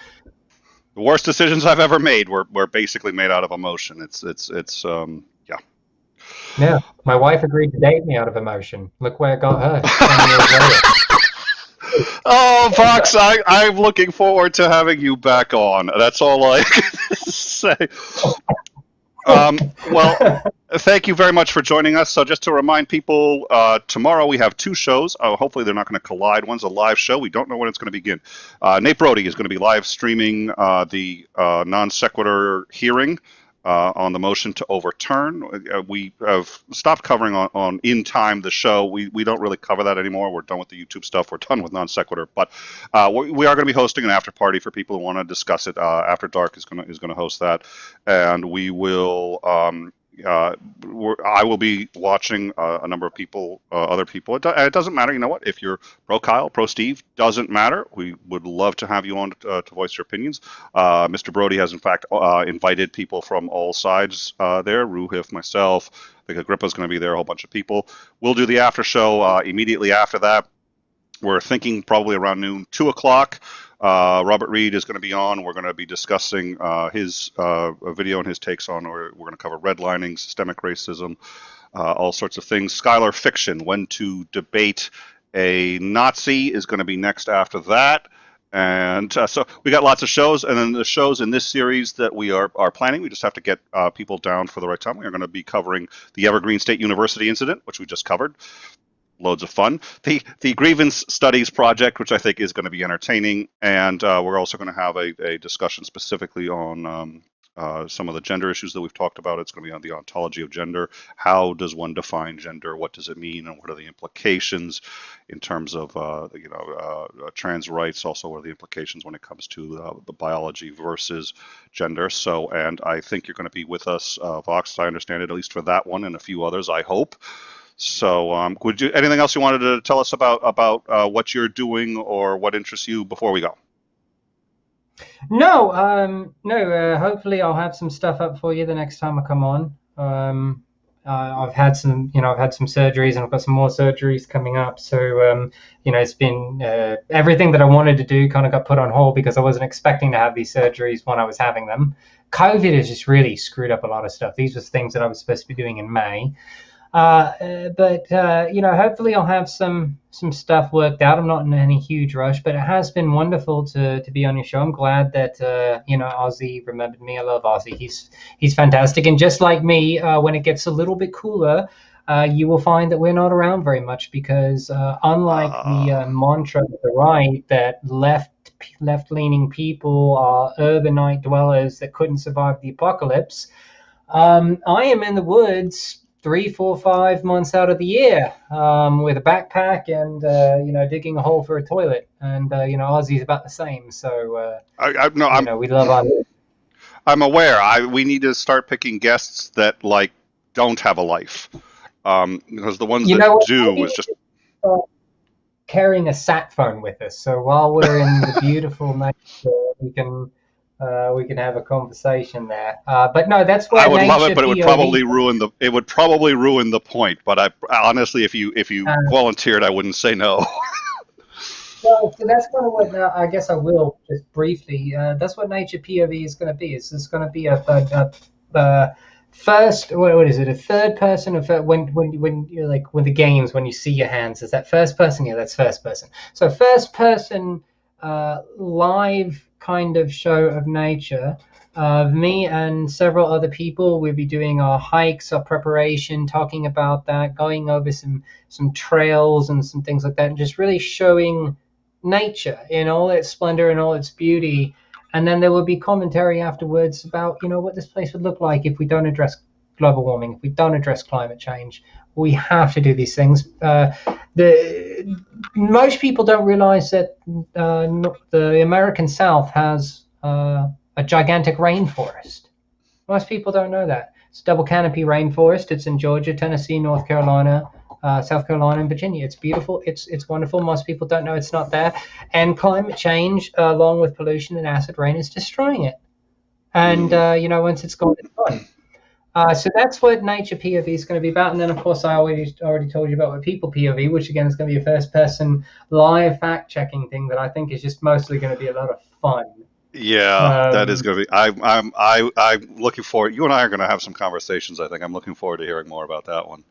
The worst decisions I've ever made were basically made out of emotion. Yeah. Yeah, my wife agreed to date me out of emotion. Look where it got her 10 years later. Oh, Vox, I'm looking forward to having you back on. That's all I can say. Well, thank you very much for joining us. So just to remind people, tomorrow we have two shows. Hopefully they're not going to collide. One's a live show. We don't know when it's going to begin. Nate Brody is going to be live streaming the non sequitur hearing on the motion to overturn. We have stopped covering on in time the show. We don't really cover that anymore. We're done with the YouTube stuff. We're done with non sequitur. But we are going to be hosting an after party for people who want to discuss it. After Dark is going to host that, and we will. I will be watching a number of people, other people. It doesn't matter. You know what? If you're pro Kyle, pro Steve, doesn't matter. We would love to have you on to voice your opinions. Mr. Brody has, in fact, invited people from all sides there. Ruhif, myself, I think Agrippa's going to be there, a whole bunch of people. We'll do the after show immediately after that. We're thinking probably around noon, 2 o'clock. Robert Reed is going to be on. We're going to be discussing his video and his takes on, or we're going to cover redlining, systemic racism, all sorts of things. Schuyler Fiction, when to debate a Nazi, is going to be next after that. And so we got lots of shows, and then the shows in this series that we are planning, we just have to get people down for the right time. We are going to be covering the Evergreen State University incident, which we just covered. Loads of fun. The grievance studies project, which I think is going to be entertaining, and we're also going to have a discussion specifically on some of the gender issues that we've talked about. It's going to be on the ontology of gender. How does one define gender? What does it mean, and what are the implications in terms of trans rights? Also, what are the implications when it comes to the biology versus gender? So, and I think you're going to be with us, Vox. I understand it, at least for that one and a few others, I hope. So, anything else you wanted to tell us about what you're doing or what interests you before we go? No. Hopefully, I'll have some stuff up for you the next time I come on. I've had some surgeries, and I've got some more surgeries coming up. So, it's been everything that I wanted to do kind of got put on hold because I wasn't expecting to have these surgeries when I was having them. COVID has just really screwed up a lot of stuff. These were things that I was supposed to be doing in May. But hopefully I'll have some stuff worked out. I'm not in any huge rush, but it has been wonderful to be on your show. I'm glad that Ozzy remembered me. I love Ozzy. He's fantastic. And just like me, when it gets a little bit cooler, you will find that we're not around very much because unlike the mantra of the right that left-leaning people are urbanite dwellers that couldn't survive the apocalypse, I am in the woods 3, 4, 5 months out of the year with a backpack and digging a hole for a toilet, and Ozzy's about the same. So we love our. I'm aware. We need to start picking guests that don't have a life, because the ones that do is just carrying a sat phone with us. So while we're in the beautiful nature, we can have a conversation there. But no, that's why I would love it, but it would probably ruin the point. But I honestly, if you volunteered, I wouldn't say no. Well, so that's kind of what I guess I will just briefly. That's what nature POV is going to be. It's going to be a first. What is it? A third person of when you're like when the games when you see your hands. Is that first person? Yeah, that's first person. So first person live kind of show of nature. Me and several other people will be doing our hikes, our preparation, talking about that, going over some trails and some things like that, and just really showing nature in all its splendor and all its beauty. And then there will be commentary afterwards about what this place would look like if we don't address global warming, if we don't address climate change. We have to do these things. Most people don't realize that the American South has a gigantic rainforest. Most people don't know that. It's double canopy rainforest. It's in Georgia, Tennessee, North Carolina, South Carolina, and Virginia. It's beautiful. It's wonderful. Most people don't know it's not there. And climate change, along with pollution and acid rain, is destroying it. And once it's gone, it's gone. So that's what nature POV is going to be about. And then, of course, I already told you about what people POV, which again is going to be a first-person live fact-checking thing that I think is just mostly going to be a lot of fun. Yeah, that is going to be. I'm looking forward. You and I are going to have some conversations. I think I'm looking forward to hearing more about that one.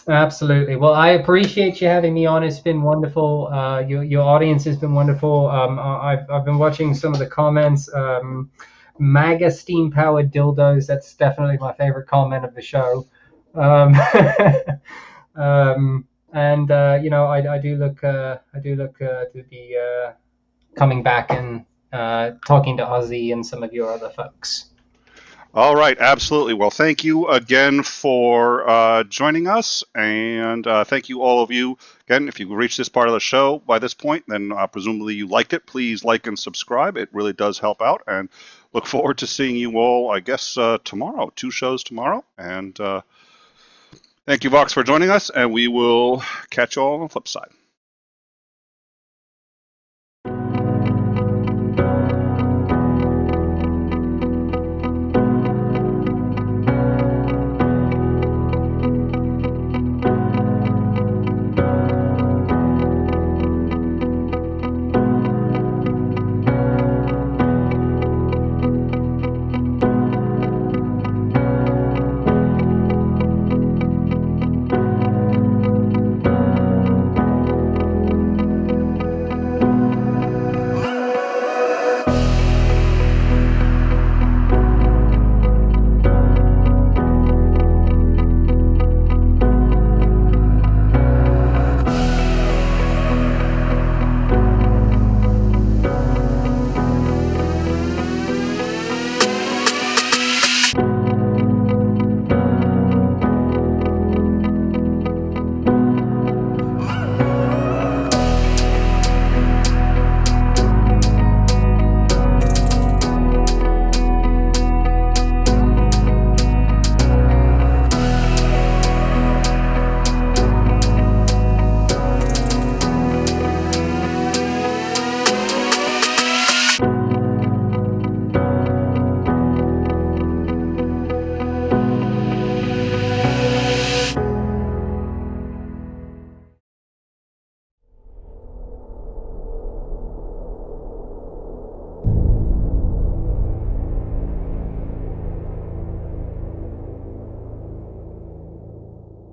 Absolutely. Well, I appreciate you having me on. It's been wonderful. Your audience has been wonderful. I've been watching some of the comments. MAGA steam powered dildos. That's definitely my favorite comment of the show. I do look to be coming back and talking to Ozzy and some of your other folks. All right, absolutely. Well, thank you again for joining us, and thank you all of you. Again, if you reached this part of the show by this point, then presumably you liked it. Please like and subscribe. It really does help out, and look forward to seeing you all, I guess, tomorrow. 2 shows tomorrow. And thank you, Vox, for joining us, and we will catch you all on the flip side.